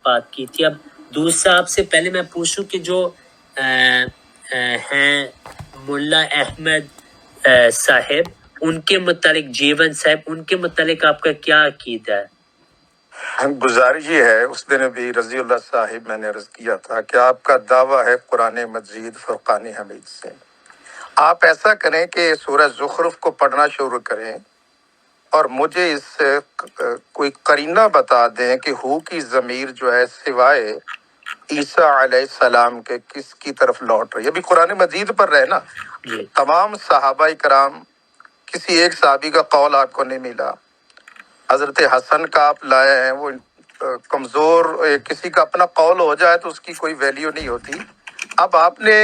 بات کی تھی. اب دوسرا آپ سے پہلے میں پوچھوں کہ جو ہیں ملا احمد صاحب، ان کے متعلق جیون صاحب، ان کے متعلق آپ کا کیا عقیدہ ہے؟ گزارش یہ ہے، اس دن بھی رضی اللہ صاحب میں نے عرض کیا تھا کہ آپ کا دعویٰ ہے قرآن مجید فرقان حمید سے. آپ ایسا کریں کہ سورہ زخرف کو پڑھنا شروع کریں اور مجھے اس سے کوئی قرینہ بتا دیں کہ ہو کی ضمیر جو ہے سوائے عیسیٰ علیہ السلام کے کس کی طرف لوٹ رہی ہے. ابھی قرآن مجید پر رہے نا. تمام صحابہ کرام، کسی ایک صحابی کا قول آپ کو نہیں ملا. حضرت حسن کا آپ لائے ہیں، وہ کمزور، کسی کا اپنا قول ہو جائے تو اس کی کوئی ویلیو نہیں ہوتی. اب آپ نے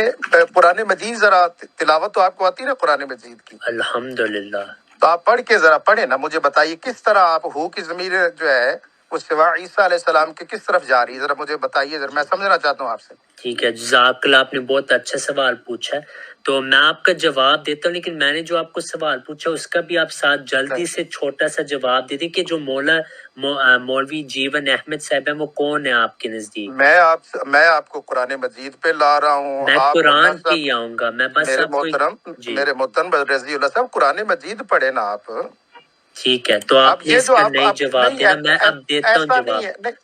قرآن مجید ذرا تلاوت تو آپ کو آتی ہے نا قرآن مجید کی؟ الحمدللہ. تو آپ پڑھ کے ذرا پڑھیں نا، مجھے بتائیے کس طرح آپ ہو کی ضمیر جو ہے وہ سوا عیسیٰ علیہ السلام کے کس طرف جا رہی ہے، ذرا مجھے بتائیے، ذرا میں سمجھنا چاہتا ہوں آپ سے. ٹھیک ہے، جزاک اللہ، آپ نے بہت اچھا سوال پوچھا ہے. تو میں آپ کا جواب دیتا ہوں، لیکن میں نے جو آپ کو سوال پوچھا اس کا بھی آپ ساتھ جلدی سے چھوٹا سا جواب دے دیں کہ جو مولوی جیون احمد صاحب ہیں وہ کون ہے آپ کے نزدیک؟ میں آپ کو قرآن مجید پہ لا رہا ہوں. میں قرآن پہ ہی آؤں گا. میں بس میرے محترم رضی اللہ صاحب قرآن مجید پڑھے نا آپ. ٹھیک ہے، تو آپ نے اس کا نہیں جواب دینا، میں اب دیتا ہوں جواب.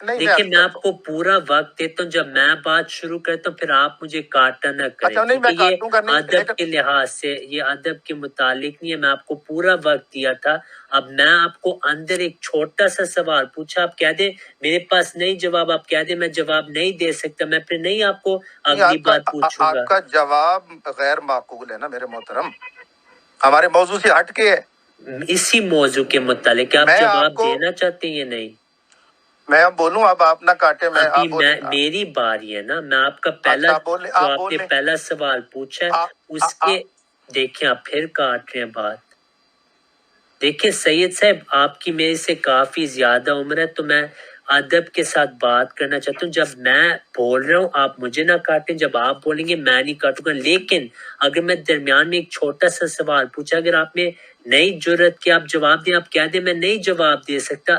دیکھیے میں آپ کو پورا وقت دیتا ہوں، جب میں بات شروع کرتا ہوں پھر آپ مجھے کاٹا نہ کریں، کیونکہ یہ ادب کے لحاظ سے، یہ ادب کے متعلق نہیں ہے. میں آپ کو پورا وقت دیا تھا. اب میں آپ کو اندر ایک چھوٹا سا سوال پوچھا، آپ کہہ دیں میرے پاس نہیں جواب، آپ کہہ دیں میں جواب نہیں دے سکتا، میں پھر نہیں آپ کو اگلی بات پوچھوں گا. آپ کا جواب غیر معقول ہے نا میرے محترم، ہمارے موضوع سے ہٹ کے ہے. اسی موضوع کے متعلق آپ جواب دینا چاہتے ہیں یا نہیں؟ میں اب بولوں، اب آپ نہ کاٹے. میری باری ہے نا، میں آپ کا پہلا جو آپ نے پہلا سوال پوچھا اس کے دیکھیں آپ پھر کاٹ رہے ہیں بات. دیکھیں سید صاحب، آپ کی میرے سے کافی زیادہ عمر ہے، تو میں ادب کے ساتھ بات کرنا چاہتا ہوں. جب میں بول رہا ہوں آپ مجھے نہ کاٹیں، جب آپ بولیں گے میں نہیں کاٹوں گا. لیکن اگر میں درمیان میں ایک چھوٹا سا سوال پوچھا، اگر آپ نے نہیں جرت کہ آپ جواب دیں، آپ کہہ دیں میں نہیں جواب دے سکتا.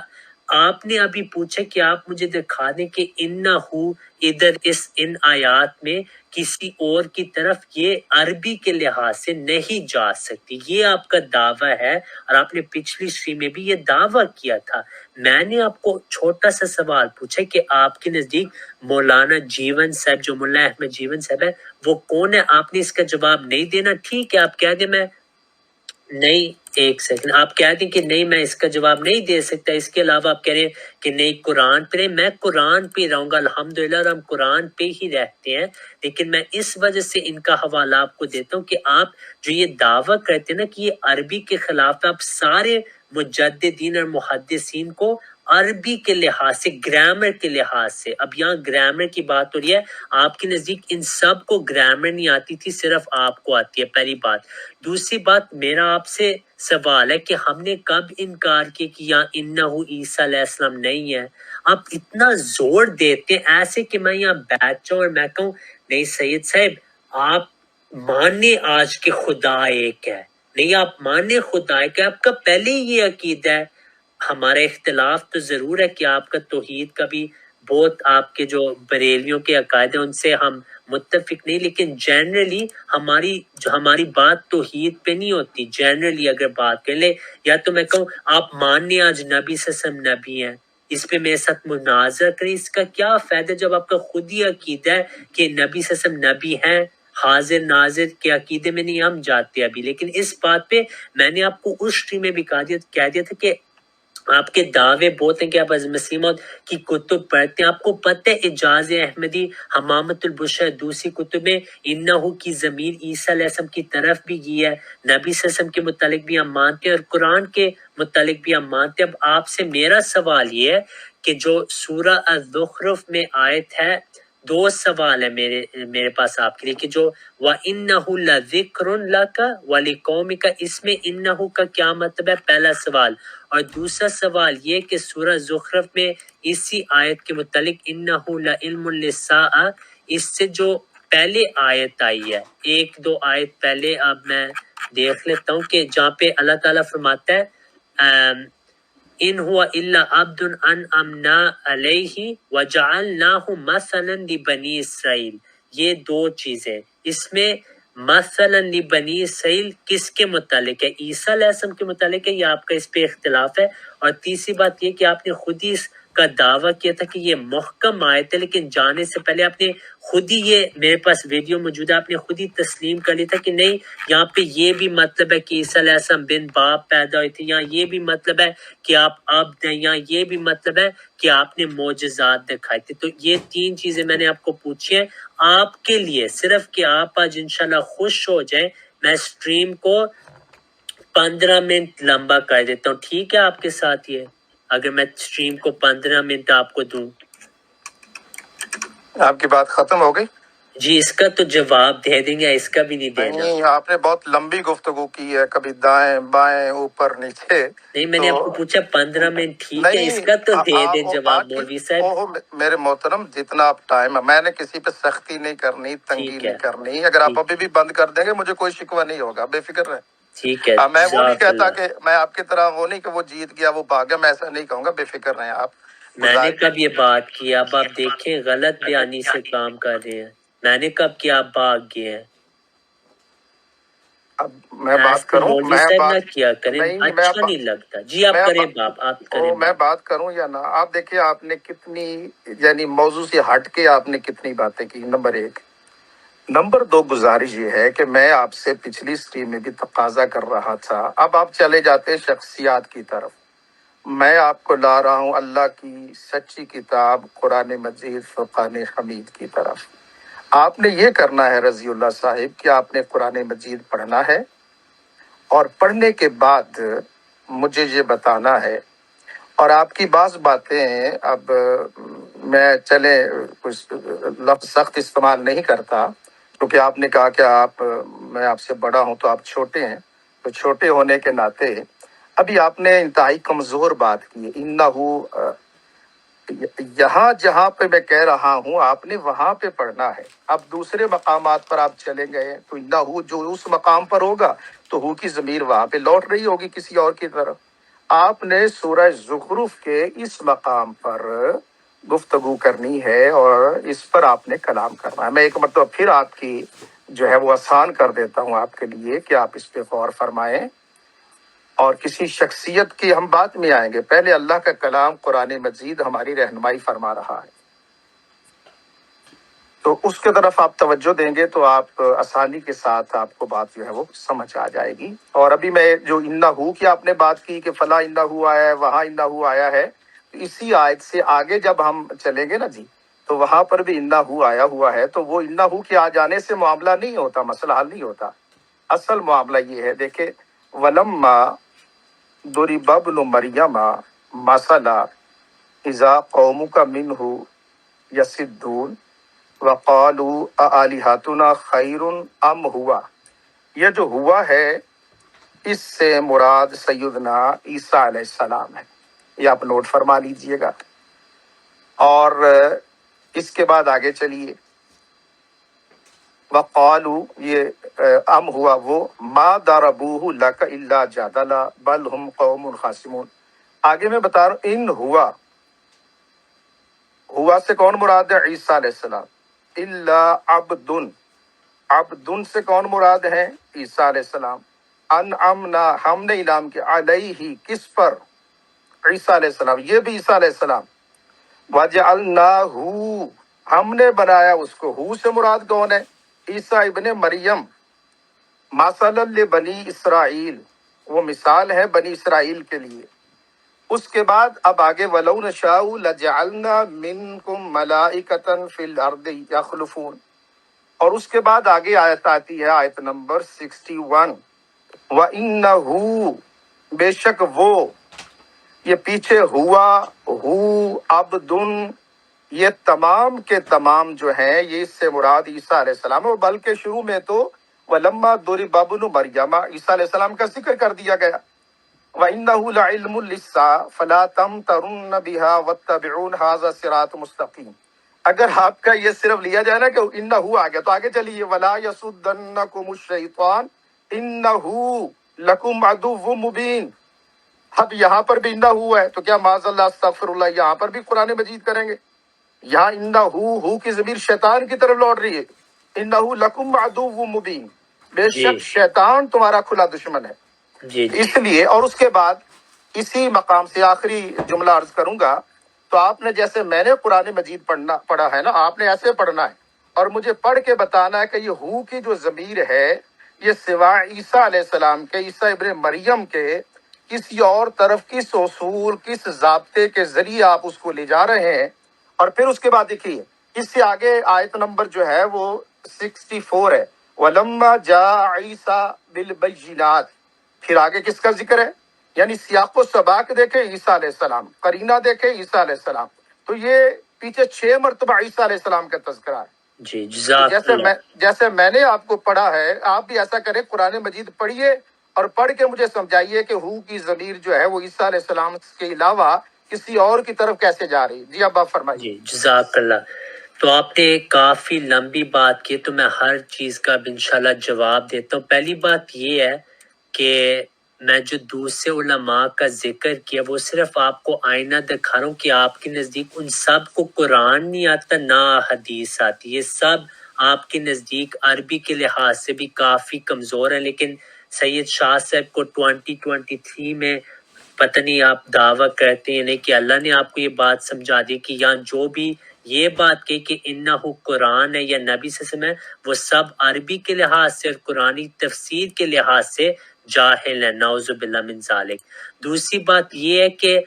آپ نے ابھی پوچھا کہ آپ مجھے دکھا دیں کہ انہو ادھر ان آیات میں کسی اور کی طرف یہ عربی کے لحاظ سے نہیں جا سکتی. یہ آپ کا دعویٰ ہے اور آپ نے پچھلی سٹریم میں بھی یہ دعویٰ کیا تھا. میں نے آپ کو چھوٹا سا سوال پوچھا کہ آپ کے نزدیک مولانا جیون صاحب، جو ملا احمد جیون صاحب ہے، وہ کون ہے؟ آپ نے اس کا جواب نہیں دینا. ٹھیک ہے، آپ کہہ دیں میں نہیں، ایک سیکنڈ، آپ کہہ دیں کہ نہیں میں اس کا جواب نہیں دے سکتا. اس کے علاوہ آپ کہہ رہے ہیں کہ نہیں قرآن پہ نہیں، میں قرآن پہ رہوں گا الحمدللہ، اور ہم قرآن پہ ہی رہتے ہیں. لیکن میں اس وجہ سے ان کا حوالہ آپ کو دیتا ہوں کہ آپ جو یہ دعویٰ کرتے ہیں نا کہ یہ عربی کے خلاف، آپ سارے مجددین اور محدثین کو عربی کے لحاظ سے، گرامر کے لحاظ سے، اب یہاں گرامر کی بات ہو رہی ہے، آپ کے نزدیک ان سب کو گرامر نہیں آتی تھی، صرف آپ کو آتی ہے، پہلی بات. دوسری بات، میرا آپ سے سوال ہے کہ ہم نے کب انکار کیا کہ یہاں انہو عیسیٰ علیہ السلام نہیں ہے؟ آپ اتنا زور دیتے ہیں ایسے کہ میں یہاں بیٹھ جاؤں اور میں کہوں نہیں سید صاحب آپ مانے آج کے خدا ایک ہے. نہیں، آپ مانے خدا ایک ہے، آپ کا پہلے ہی یہ عقیدہ ہے. ہمارا اختلاف تو ضرور ہے کہ آپ کا توحید کا بھی بہت، آپ کے جو بریلویوں کے عقائد ہیں ان سے ہم متفق نہیں، لیکن جنرلی ہماری بات توحید پہ نہیں ہوتی. جنرلی اگر بات کر لے، یا تو میں کہوں آپ ماننے آج نبی سسم نبی ہیں، اس پہ میرے ساتھ مناظر کریں. اس کا کیا فائدہ جب آپ کا خود ہی عقیدہ ہے کہ نبی سسم نبی ہیں؟ حاضر ناظر کے عقیدے میں نہیں ہم جاتے ابھی. لیکن اس بات پہ میں نے آپ کو اس سٹریم میں بھی کہہ دیا تھا کہ آپ کے دعوے بہت ہیں کہ آپ حضرت مسیح موعود کی کتب پڑھتے ہیں. آپ کو پتہ ہے اعجاز احمدی حمامت البشر دوسری کتب میں انہو کی ضمیر عیسیٰ علیہ السلام کی طرف بھی گئی ہے. نبی صلی اللہ علیہ وسلم کے متعلق بھی ہم مانتے ہیں اور قرآن کے متعلق بھی ہم مانتے ہیں. اب آپ سے میرا سوال یہ ہے کہ جو سورہ الزخرف میں آیت ہے، دو سوال ہے میرے پاس آپ کے لیے کہ جو وَإِنَّهُ لَذِكْرٌ لَكَ وَلِقَوْمِكَ، اس میں انہو کا کیا مطلب ہے؟ پہلا سوال. اور دوسرا سوال یہ کہ سورہ زخرف میں اسی آیت کے متعلق انہو لعلم للساعہ، اس سے جو پہلے آیت آئی ہے، ایک دو آیت پہلے، اب میں دیکھ لیتا ہوں کہ جہاں پہ اللہ تعالیٰ فرماتا ہے ان ہوا الا عبد انعمنا علیہ وجعلناہ مثلا لبنی اسرائیل. یہ دو چیزیں اس میں مثلا لبنی اسرائیل کس کے متعلق ہے؟ عیسیٰ علیہ السلام کے متعلق ہے یا آپ کا اس پہ اختلاف ہے؟ اور تیسری بات یہ کہ آپ نے خود ہی اس کا دعویٰ کیا تھا کہ یہ محکم آیت ہے، لیکن جانے سے پہلے آپ نے خود ہی، یہ میرے پاس ویڈیو موجود ہے، آپ نے خود ہی تسلیم کر لیا تھا کہ نہیں یہاں پہ یہ بھی مطلب ہے کہ عیسیٰ علیہ السلام بن باپ پیدا ہوئے تھے، یا یہ بھی مطلب ہے کہ آپ عبد ہیں، یا یہ بھی مطلب ہے کہ آپ نے معجزات دکھائے تھے. تو یہ تین چیزیں میں نے آپ کو پوچھی ہیں آپ کے لیے، صرف کہ آپ آج انشاءاللہ خوش ہو جائیں. میں سٹریم کو 15 منٹ لمبا کر دیتا ہوں، ٹھیک ہے آپ کے ساتھ؟ یہ اگر میں سٹریم کو 15 منٹ آپ کو دوں. آپ کی بات ختم ہو گئی؟ جی اس کا تو جواب دے دیں گے، اس کا بھی نہیں دینا. نہیں، آپ نے بہت لمبی گفتگو کی ہے، کبھی دائیں بائیں اوپر نیچے. نہیں میں نے آپ کو پوچھا 15 منٹ، ٹھیک ہے اس کا تو دے دیں جواب مولوی صاحب. میرے محترم جتنا آپ ٹائم ہے، میں نے کسی پہ سختی نہیں کرنی، تنگی نہیں کرنی. اگر آپ ابھی بھی بند کر دیں گے مجھے کوئی شکوہ نہیں ہوگا، بے فکر رہیں. ٹھیک ہے. میں وہ نہیں کہتا کہ میں آپ کی طرح وہ نہیں کہ وہ جیت گیا وہ بھاگ گیا، میں ایسا نہیں کہوں گا، بے فکر رہیں آپ. میں نے کب یہ بات کی؟ اب آپ دیکھیں غلط بیانی سے کام کر رہے ہیں. میں نے کب کیا آپ بھاگ گئے ہیں؟ اب میں بات کروں، مولوی صاحب نہ کیا کریں، اچھا نہیں لگتا. جی آپ کریں باپ، آپ کریں. میں بات کروں یا نہ؟ آپ دیکھیں آپ نے کتنی، یعنی موضوع سے ہٹ کے آپ نے کتنی باتیں کی. نمبر 1. نمبر 2 گزارش یہ ہے کہ میں آپ سے پچھلی سٹریم میں بھی تقاضا کر رہا تھا، اب آپ چلے جاتے شخصیات کی طرف. میں آپ کو لا رہا ہوں اللہ کی سچی کتاب قرآن مجید فرقان حمید کی طرف. آپ نے یہ کرنا ہے رضی اللہ صاحب کہ آپ نے قرآن مجید پڑھنا ہے، اور پڑھنے کے بعد مجھے یہ بتانا ہے. اور آپ کی بعض باتیں، اب میں چلے کچھ لفظ سخت استعمال نہیں کرتا کیونکہ آپ نے کہا کہ میں آپ سے بڑا ہوں تو آپ چھوٹے ہیں، تو چھوٹے ہونے کے ناطے ابھی آپ نے انتہائی کمزور بات کی. انہو، یہاں جہاں پہ میں کہہ رہا ہوں آپ نے وہاں پہ پڑھنا ہے. اب دوسرے مقامات پر آپ چلے گئے تو انہو جو اس مقام پر ہوگا تو ہو کی ضمیر وہاں پہ لوٹ رہی ہوگی کسی اور کی طرف. آپ نے سورہ زخرف کے اس مقام پر گفتگو کرنی ہے اور اس پر آپ نے کلام کرنا ہے. میں ایک مرتبہ پھر آپ کی جو ہے وہ آسان کر دیتا ہوں آپ کے لیے کہ آپ اس پہ غور فرمائیں. اور کسی شخصیت کی ہم بات میں آئیں گے، پہلے اللہ کا کلام قرآن مجید ہماری رہنمائی فرما رہا ہے، تو اس کے طرف آپ توجہ دیں گے تو آپ آسانی کے ساتھ آپ کو بات جو ہے وہ سمجھ آ جائے گی. اور ابھی میں جو انہو کی آپ نے بات کی کہ فلاں انہو آیا ہے، وہاں انہو آیا ہے، اسی آیت سے آگے جب ہم چلیں گے نا جی تو وہاں پر بھی انہو آیا ہوا ہے. تو وہ انہو کے آ جانے سے معاملہ نہیں ہوتا، مسئلہ حل نہیں ہوتا. اصل معاملہ یہ ہے، دیکھیں ولما ضرب ابن مریم مثلا اذا قومک منہ یصدون وقالوا اآلہتنا خیر ام ہوا. یہ جو ہوا ہے اس سے مراد سیدنا عیسیٰ علیہ السلام ہے، یہ آپ نوٹ فرما لیجئے گا. اور اس کے بعد آگے چلیے، وقالوا یہ ام ہوا وہ ما ضربوہ لک الا جدلا بل ہم قوم خاصمون. آگے میں بتا رہا ہوں ان ہوا سے کون مراد ہے؟ عیسیٰ علیہ السلام. الا عبدن، عبدن سے کون مراد ہے؟ عیسیٰ علیہ السلام. انعمنا، ہم نے انعام کیا، علیہ کس پر؟ عیسیٰ علیہ السلام، یہ بھی عیسیٰ علیہ السلام. وجعلناہ، ہم نے بنایا اس کو. ہو سے مراد کون ہے؟ عیسیٰ ابن مریم. مثلا لبنی اسرائیل، وہ مثال ہے بنی اسرائیل کے لیے. اس کے بعد اب آگے وَلَوْ نَشَاءُ لَجَعَلْنَا مِنْكُمْ مَلَائِكَةً فِي الْأَرْضِ يَخْلُفُونَ. اور اس کے بعد آگے آیت آتی ہے، آیت نمبر 61، وَإِنَّهُ، بے شک وہ، یہ پیچھے ہوا، ہو، عبدن، یہ تمام کے تمام جو ہیں یہ اس سے مراد عیسیٰ علیہ السلام. اور بلکہ شروع میں تو وَلَمَّا ضُرِبَ ابْنُ مَرْیَمَ، عیسیٰ علیہ السلام کا ذکر کر دیا گیا. وَإِنَّهُ لَعِلْمٌ لِلسَّاعَةِ فَلَا تَمْتَرُنَّ بِهَا وَاتَّبِعُونِ هَذَا صِرَاطٌ مُسْتَقِيمٌ. اگر آپ کا یہ صرف لیا جائے نا کہ انہو آ گیا تو آگے چلیے، وَلَا يَصُدَّنَّكُمُ الشَّيْطَانُ إِنَّهُ لَكُمْ عَدُوٌّ مُبِينٌ. اب یہاں پر بھی انہو ہے تو کیا معاذ اللہ استغفر اللہ یہاں پر بھی قرآن مجید کریں گے؟ یہاں انہو کی ضمیر شیطان کی طرف لوٹ رہی ہے، انہو لکم عدو مبین، بے جی شک شیطان تمہارا کھلا دشمن ہے۔ جی جی اس لیے، اور اس کے بعد اسی مقام سے آخری جملہ عرض کروں گا، تو آپ نے جیسے میں نے قرآن مجید پڑھا ہے نا، آپ نے ایسے پڑھنا ہے اور مجھے پڑھ کے بتانا ہے کہ یہ ہو کی جو ضمیر ہے یہ سوا عیسیٰ علیہ السلام کے، عیسیٰ ابن مریم کے، کسی اور طرف کس اصول کس ضابطے کے ذریعے آپ اس کو لے جا رہے ہیں۔ اور پھر اس کے بعد دیکھیے اس سے آگے آیت نمبر جو ہے وہ 64 ہے، وَلَمَّا جَاءَ عِيسَىٰ بِالْبَيِّنَاتِ، پھر آگے کس کا ذکر ہے؟ یعنی سیاق و سباق دیکھے عیسیٰ علیہ السلام، قرینہ دیکھے عیسیٰ علیہ السلام، تو یہ پیچھے 6 مرتبہ عیسیٰ علیہ السلام کا تذکرہ ہے۔ جی تو جزاک اللہ۔ جیسے میں نے آپ کو پڑھا ہے، آپ بھی ایسا کریں، قرآن مجید پڑھیے اور پڑھ کے مجھے سمجھائیے کہ ہو کی ضمیر جو ہے وہ عیسیٰ علیہ السلام کے علاوہ کسی اور کی طرف کیسے جا رہی؟ جی اب آپ فرمائیے۔ جی جزاک اللہ۔ تو آپ نے کافی لمبی بات کی، تو میں ہر چیز کا انشاءاللہ جواب دیتا ہوں۔ پہلی بات یہ ہے کہ میں جو دوسرے علماء کا ذکر کیا وہ صرف آپ کو آئینہ دکھا رہا ہوں کہ آپ کے نزدیک ان سب کو قرآن نہیں آتا نہ حدیث آتی، یہ سب آپ کے نزدیک عربی کے لحاظ سے بھی کافی کمزور ہیں، لیکن سید شاہ صاحب کو 2023 میں پتہ نہیں آپ دعویٰ کرتے ہیں نہیں کہ اللہ نے آپ کو یہ بات سمجھا دی کہ یہاں جو بھی یہ بات کہی کہ انہو قرآن ہے یا نبی صلی اللہ علیہ وسلم ہے، وہ سب عربی کے لحاظ سے اور قرآنی تفسیر کے لحاظ سے جاہل ہے، نعوذ باللہ من ذالک۔ دوسری بات یہ ہے کہ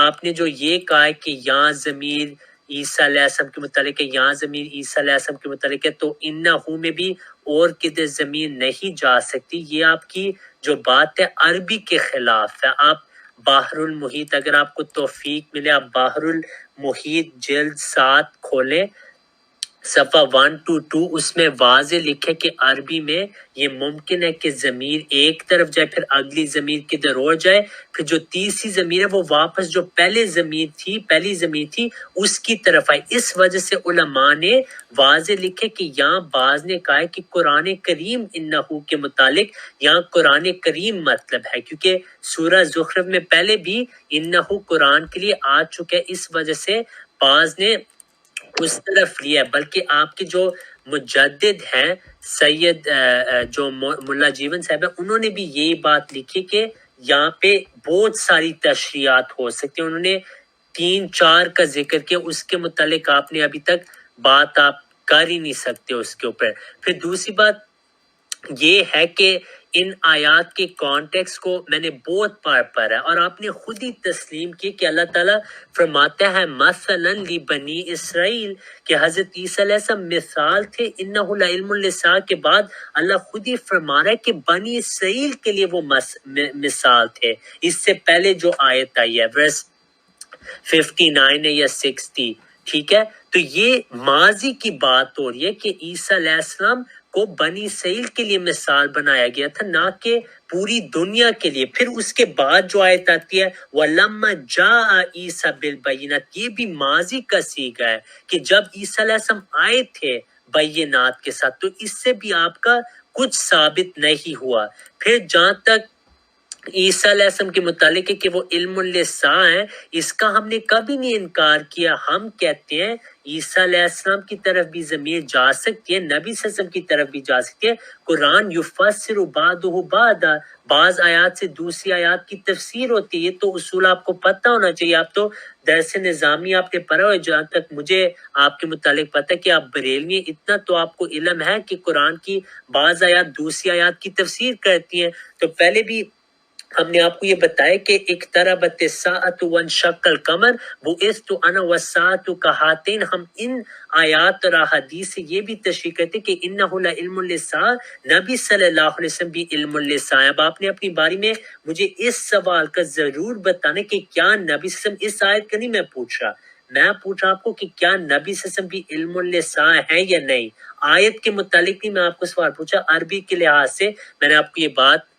آپ نے جو یہ کہا ہے کہ یہاں ضمیر عیسیٰ علیہ السلام کے متعلق ہے، یہاں ضمیر عیسیٰ علیہ السلام کے متعلق ہے، تو انہو میں بھی اور کدھر ضمیر نہیں جا سکتی، یہ آپ کی جو بات ہے عربی کے خلاف ہے۔ آپ بحر المحیط، اگر آپ کو توفیق ملے آپ بحر المحیط جلد 7 کھولیں، صفحہ 122، اس میں واضح لکھے کہ عربی میں یہ ممکن ہے کہ ضمیر ایک طرف جائے پھر اگلی ضمیر کدھر اور جائے، پھر جو تیسری ضمیر ہے وہ واپس جو پہلی ضمیر تھی اس کی طرف آئے۔ اس وجہ سے علماء نے واضح لکھے کہ یہاں بعض نے کہا ہے کہ قرآن کریم انہو کے متعلق یہاں قرآن کریم مطلب ہے، کیونکہ سورہ زخرف میں پہلے بھی انہو قرآن کے لیے آ چکا ہے، اس وجہ سے بعض نے اس طرف لیا ہے۔ بلکہ آپ کے جو مجدد ہیں سید جو ملا جیون صاحب ہیں، انہوں نے بھی یہی بات لکھی کہ یہاں پہ بہت ساری تشریحات ہو سکتی ہیں، انہوں نے 3-4 کا ذکر کیا، اس کے متعلق آپ نے ابھی تک بات آپ کر ہی نہیں سکتے اس کے اوپر۔ پھر دوسری بات یہ ہے کہ ان آیات کے کانٹیکس کو میں نے بہت بار پڑھا اور آپ نے خود ہی تسلیم کی کہ اللہ تعالیٰ فرماتا ہے مثلاً لبنی اسرائیل کہ حضرت عیسیٰ علیہ السلام مثال تھے، انہو لعلم للساع کے بعد اللہ خود ہی فرما رہا ہے کہ بنی اسرائیل کے لیے وہ مثال تھے۔ اس سے پہلے جو آیت آئی ہے ورس 59 ہے یا 60، ٹھیک ہے، تو یہ ماضی کی بات ہو رہی ہے کہ عیسیٰ علیہ السلام کو بنی اسرائیل کے لیے مثال بنایا گیا تھا، نہ کہ پوری دنیا کے لیے۔ پھر اس کے بعد جو آیت آتی ہے وَلَمَّا جَاءَ عِيسَىٰ بِالْبَيِّنَاتِ، یہ بھی ماضی کا صیغہ ہے کہ جب عیسیٰ علیہ السلام آئے تھے بینات کے ساتھ، تو اس سے بھی آپ کا کچھ ثابت نہیں ہوا۔ پھر جہاں تک عیسیٰ علیہ السلام کے متعلق ہے کہ وہ علم للساع ہے، اس کا ہم نے کبھی نہیں انکار کیا۔ ہم کہتے ہیں عیسیٰ علیہ السلام کی طرف بھی ضمیر جا سکتی ہے، نبی صلی اللہ علیہ وسلم کی طرف بھی جا سکتی ہے۔ قرآن یفسر بعضہ بعضا، بعض آیات سے دوسری آیات کی تفسیر ہوتی ہے، یہ تو اصول آپ کو پتہ ہونا چاہیے۔ آپ تو درس نظامی آپ نے پڑھا ہے، جہاں تک مجھے آپ کے متعلق پتہ ہے کہ آپ بریلوی ہیں، اتنا تو آپ کو علم ہے کہ قرآن کی بعض آیات دوسری آیات کی تفسیر کرتی ہیں۔ تو پہلے بھی ہم نے آپ کو یہ بتایا کہ اقتربت الساعة وانشق القمر بعثت انا والساعة كهاتین، ہم ان آیات اور احادیث سے یہ بھی تشریح کرتے کہ انہ لعلم للساع، نبی صلی اللہ علیہ وسلم بھی علم للساع۔ اب آپ نے اپنی باری میں مجھے اس سوال کا ضرور بتانا کہ کیا نبی صلی اللہ علیہ وسلم، اس آیت کا نہیں میں پوچھ رہا، میں پوچھ رہا آپ کو کہ کیا نبی صلی اللہ علیہ وسلم بھی علم للساع ہے یا نہیں؟ آیت کے متعلق نہیں میں آپ کو سوال پوچھا، عربی کے لحاظ سے میں نے آپ کو یہ بات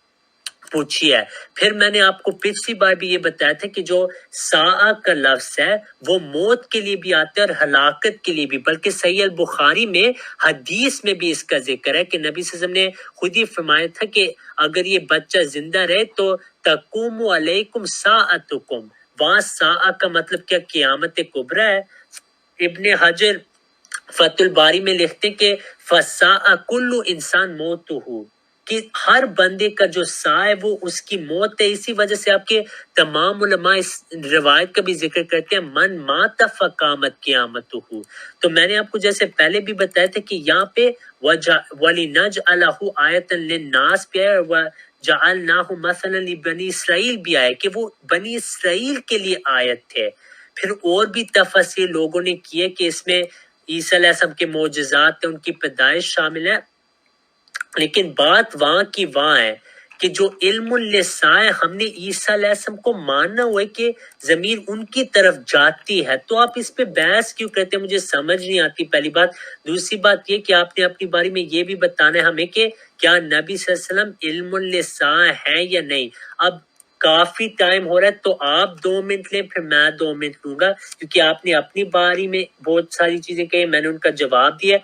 پوچھی ہے۔ پھر میں نے آپ کو پچھلی بار بھی یہ بتایا تھا کہ جو ساعہ کا لفظ ہے وہ موت کے لیے بھی آتا ہے اور ہلاکت کے لیے بھی، بلکہ صحیح البخاری میں حدیث میں بھی اس کا ذکر ہے کہ نبی صلی اللہ علیہ وسلم نے خود ہی فرمایا تھا کہ اگر یہ بچہ زندہ رہے تو تقوم علیکم ساعتکم، وہاں ساعہ کا مطلب کیا قیامت کبریٰ ہے۔ ابن حجر فتح الباری میں لکھتے کہ فساء کل انسان موتہ، کہ ہر بندے کا جو سا ہے وہ اس کی موت ہے۔ اسی وجہ سے آپ کے تمام علماء اس روایت کا بھی ذکر کرتے ہیں من مات فقامت قیامتہ۔ تو میں نے آپ کو جیسے پہلے بھی بتایا تھا کہ یہاں پہ وَلِنَجْعَلَهُ آیَةً لِلنَّاسِ بھی ہے، وَجَعَلْنَاهُ مَثَلًا لِبَنِي اسرائیل بھی آئے کہ وہ بنی اسرائیل کے لیے آیت تھے۔ پھر اور بھی تفسیر لوگوں نے کی ہے کہ اس میں عیسیٰ علیہ السلام کے معجزات ہیں، ان کی پیدائش شامل ہے، لیکن بات وہاں کی وہاں ہے کہ جو علم اللساء ہے، ہم نے عیسیٰ علیہ السلام کو ماننا ہوا ہے کہ ضمیر ان کی طرف جاتی ہے، تو آپ اس پہ بحث کیوں کرتے ہیں؟ مجھے سمجھ نہیں آتی، پہلی بات۔ دوسری بات یہ کہ آپ نے اپنی باری میں یہ بھی بتانا ہے ہمیں کہ کیا نبی صلی اللہ علیہ وسلم علم اللساء ہے یا نہیں۔ اب کافی ٹائم ہو رہا ہے تو آپ 2 منٹ لیں، پھر میں 2 منٹ لوں گا، کیونکہ آپ نے اپنی باری میں بہت ساری چیزیں کہی، میں نے ان کا جواب دیا۔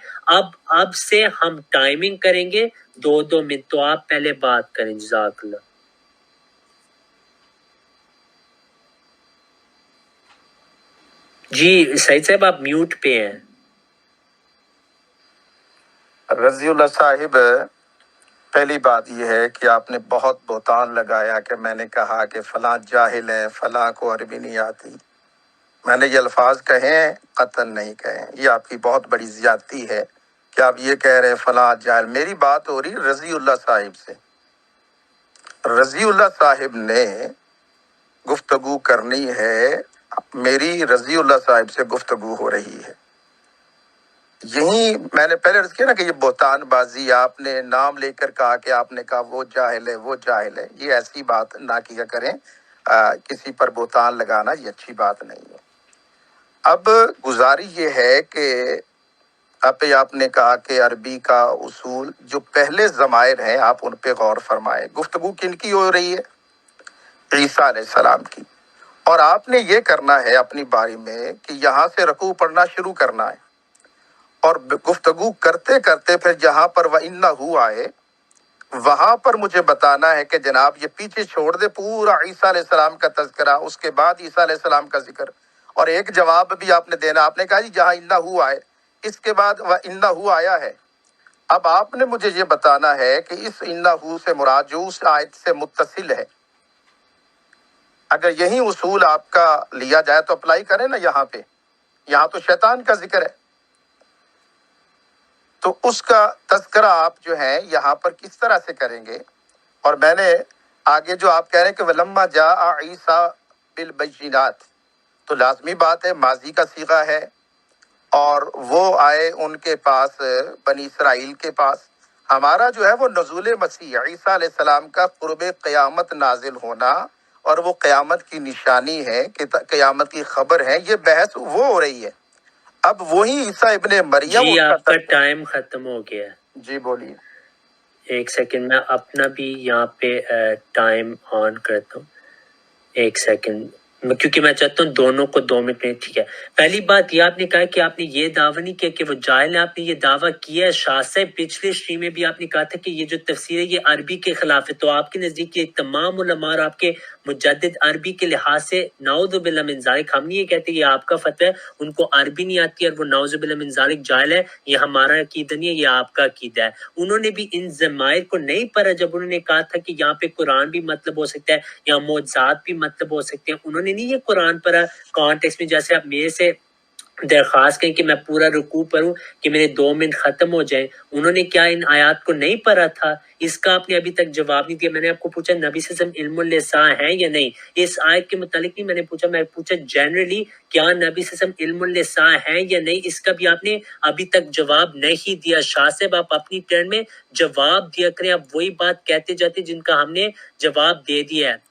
اب سے ہم ٹائمنگ کریں گے 2 منٹ، تو آپ پہلے بات کریں۔ جزاک اللہ۔ جی سعید صاحب آپ میوٹ پہ ہیں۔ رضی اللہ صاحب، پہلی بات یہ ہے کہ آپ نے بہت بہتان لگایا کہ میں نے کہا کہ فلاں جاہل ہے، فلاں کو عربی نہیں آتی۔ میں نے یہ الفاظ کہے ہیں، قطعاً نہیں کہے۔ یہ آپ کی بہت بڑی زیادتی ہے کہ آپ یہ کہہ رہے ہیں فلاں جاہل۔ میری بات ہو رہی رضی اللہ صاحب سے۔ رضی اللہ صاحب نے گفتگو کرنی ہے، میری رضی اللہ صاحب سے گفتگو ہو رہی ہے۔ یہی میں نے پہلے عرض کیا نا کہ یہ بہتان بازی، آپ نے نام لے کر کہا کہ آپ نے کہا وہ جاہل ہے، وہ جاہل ہے، یہ ایسی بات نہ کیا کریں۔ کسی پر بہتان لگانا یہ اچھی بات نہیں ہے۔ اب گزارش یہ ہے کہ آپ نے کہا کہ عربی کا اصول جو پہلے ضمائر ہیں آپ ان پہ غور فرمائیں۔ گفتگو کن کی ہو رہی ہے؟ عیسیٰ علیہ السلام کی۔ اور آپ نے یہ کرنا ہے اپنی باری میں کہ یہاں سے رکوع پڑھنا شروع کرنا ہے، اور گفتگو کرتے کرتے پھر جہاں پر وَإِنَّهُ آئے وہاں پر مجھے بتانا ہے کہ جناب یہ پیچھے چھوڑ دے پورا عیسیٰ علیہ السلام کا تذکرہ، اس کے بعد عیسیٰ علیہ السلام کا ذکر، اور ایک جواب بھی آپ نے دینا۔ آپ نے کہا جی جہاں انہو آئے، اس کے بعد وَإِنَّهُ آیا ہے۔ اب آپ نے مجھے یہ بتانا ہے کہ اس انہو سے مراد جو اس آیت سے متصل ہے، اگر یہی اصول آپ کا لیا جائے تو اپلائی کریں نا یہاں پہ۔ یہاں تو شیطان کا ذکر ہے، تو اس کا تذکرہ آپ جو ہے یہاں پر کس طرح سے کریں گے؟ اور میں نے آگے جو آپ کہہ رہے ہیں کہ وَلَمَّا جَاءَ عِیسیٰ بِالْبَيِّنَاتِ، تو لازمی بات ہے، ماضی کا صیغہ ہے، اور وہ آئے ان کے پاس، بنی اسرائیل کے پاس۔ ہمارا جو ہے وہ نزول مسیح عیسیٰ علیہ السلام کا قرب قیامت نازل ہونا، اور وہ قیامت کی نشانی ہے کہ قیامت کی خبر ہے، یہ بحث وہ ہو رہی ہے۔ اب وہی عیسیٰ ابن مریم، جی آپ کا ٹائم ختم ہو گیا ہے۔ جی بولیے۔ ایک سیکنڈ، میں اپنا بھی یہاں پہ ٹائم آن کرتا ہوں، ایک سیکنڈ، کیونکہ میں چاہتا ہوں دونوں کو 2 منٹ میں۔ ٹھیک ہے، پہلی بات یہ آپ نے کہا کہ آپ نے یہ دعویٰ نہیں کیا کہ وہ جاہل ہے، آپ نے یہ دعویٰ کیا ہے۔ شاہ صاحب پچھلے اسٹریم میں بھی آپ نے کہا تھا کہ یہ جو تفسیر ہے یہ عربی کے خلاف ہے، تو آپ کے نزدیک یہ تمام علماء اور آپ کے مجدد عربی کے لحاظ سے نعوذ باللہ من ذالک، ہم نہیں یہ کہتے یہ آپ کا فتویٰ ہے، ان کو عربی نہیں آتی اور وہ نعوذ باللہ من ذالک جاہل ہے، یہ ہمارا عقیدہ نہیں ہے، یہ آپ کا عقیدہ ہے۔ انہوں نے بھی ان ضمائر کو نہیں پڑھا جب انہوں نے کہا تھا کہ یہاں پہ قرآن بھی مطلب ہو سکتا ہے یا معجزات بھی مطلب ہو سکتے ہیں، انہوں نے نہیں یہ قرآن پر کانٹیکسٹ میں، جیسے آپ میرے سے درخواست کریں کہ میں پورا رکوع پڑھوں کہ میرے 2 منٹ ختم ہو جائیں، انہوں نے کیا ان آیات کو نہیں پڑھا تھا؟ اس کا آپ نے ابھی تک جواب نہیں دیا۔ میں نے آپ کو پوچھا نبی صلی اللہ علیہ وسلم علم اللساء ہے یا نہیں، اس آیت کے متعلق نہیں میں نے پوچھا، میں پوچھا جنرلی کیا نبی صلی اللہ علیہ وسلم علم اللساء ہے یا نہیں، اس کا بھی آپ نے ابھی تک جواب نہیں دیا۔ شاہ صاحب آپ اپنی ٹرن میں جواب دیا کریں، آپ وہی بات کہتے جاتے جن کا ہم نے جواب دے دیا ہے۔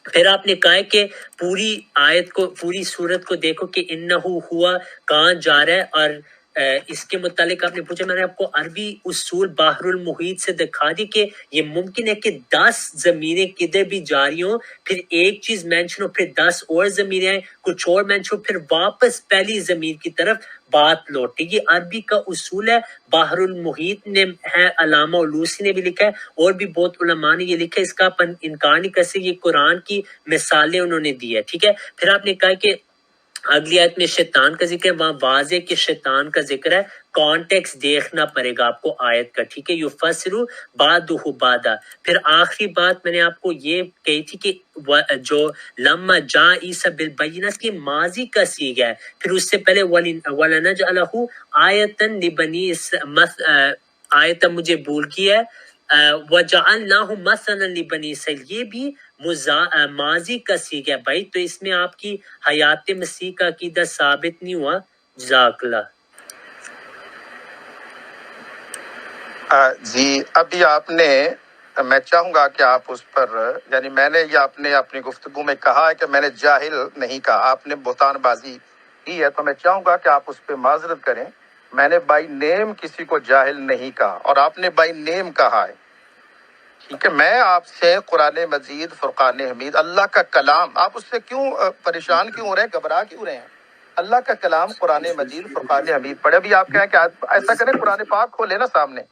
پھر آپ نے کہا کہ پوری آیت کو، پوری سورت کو دیکھو کہ انہو ہوا کہاں جا رہا ہے، اور اس کے متعلق آپ نے پوچھا، میں نے آپ کو عربی اصول بحر المحیط سے دکھا دی کہ یہ ممکن ہے کہ 10 ضمیریں کدھر بھی جاری ہوں، پھر ایک چیز مینشن ہو، پھر 10 اور ضمیریں آئیں، کچھ اور مینشن ہو، پھر واپس پہلی ضمیر کی طرف بات لوٹے۔ یہ عربی کا اصول ہے، بحر المحیط نے ہے، علامہ علوسی نے بھی لکھا ہے، اور بھی بہت علماء نے یہ لکھا ہے، اس کا اپن انکار نہیں کر سکتے، یہ قرآن کی مثالیں انہوں نے دی ہے، ٹھیک ہے۔ پھر آپ نے کہا کہ اگلی آیت میں شیطان کا ذکر ہے، وہاں واضح کہ شیطان کا ذکر ہے، کانٹیکس دیکھنا پڑے گا آپ کو آیت کا، ٹھیک ہے۔ یفسروا بعضہ بعضا۔ پھر آخری بات میں نے آپ کو یہ کہی تھی کہ جو لما جاء عیسیٰ بالبینات کی ماضی کا صیغہ ہے، پھر اس سے پہلے وَلَنَجْعَلَهُ آیَةً لِبَنِی آیت مجھے بھول گئی ہے، وَجَعَلْنَاهُ مَثَلًا لِبَنِی اسرائیل، یہ بھی ماضی کا صیغہ ہے بھائی، تو اس میں آپ کی حیات مسیح کا عقیدہ ثابت نہیں ہوا۔ جزاک اللہ۔ جی ابھی آپ نے، میں چاہوں گا کہ آپ اس پر، یعنی میں نے یہ آپ نے اپنی گفتگو میں کہا ہے کہ میں نے جاہل نہیں کہا، آپ نے بہتان بازی کی ہے، تو میں چاہوں گا کہ آپ اس پہ معذرت کریں۔ میں نے بائی نیم کسی کو جاہل نہیں کہا، اور آپ نے بائی نیم کہا ہے، ٹھیک ہے۔ میں آپ سے قرآن مجید فرقان حمید اللہ کا کلام، آپ اس سے کیوں پریشان کیوں ہو رہے ہیں، گھبرا کیوں رہے ہیں؟ اللہ کا کلام قرآن مجید فرقان حمید پڑھے۔ ابھی آپ کہیں کہ ایسا کریں، قرآن پاک کھولے نا سامنے،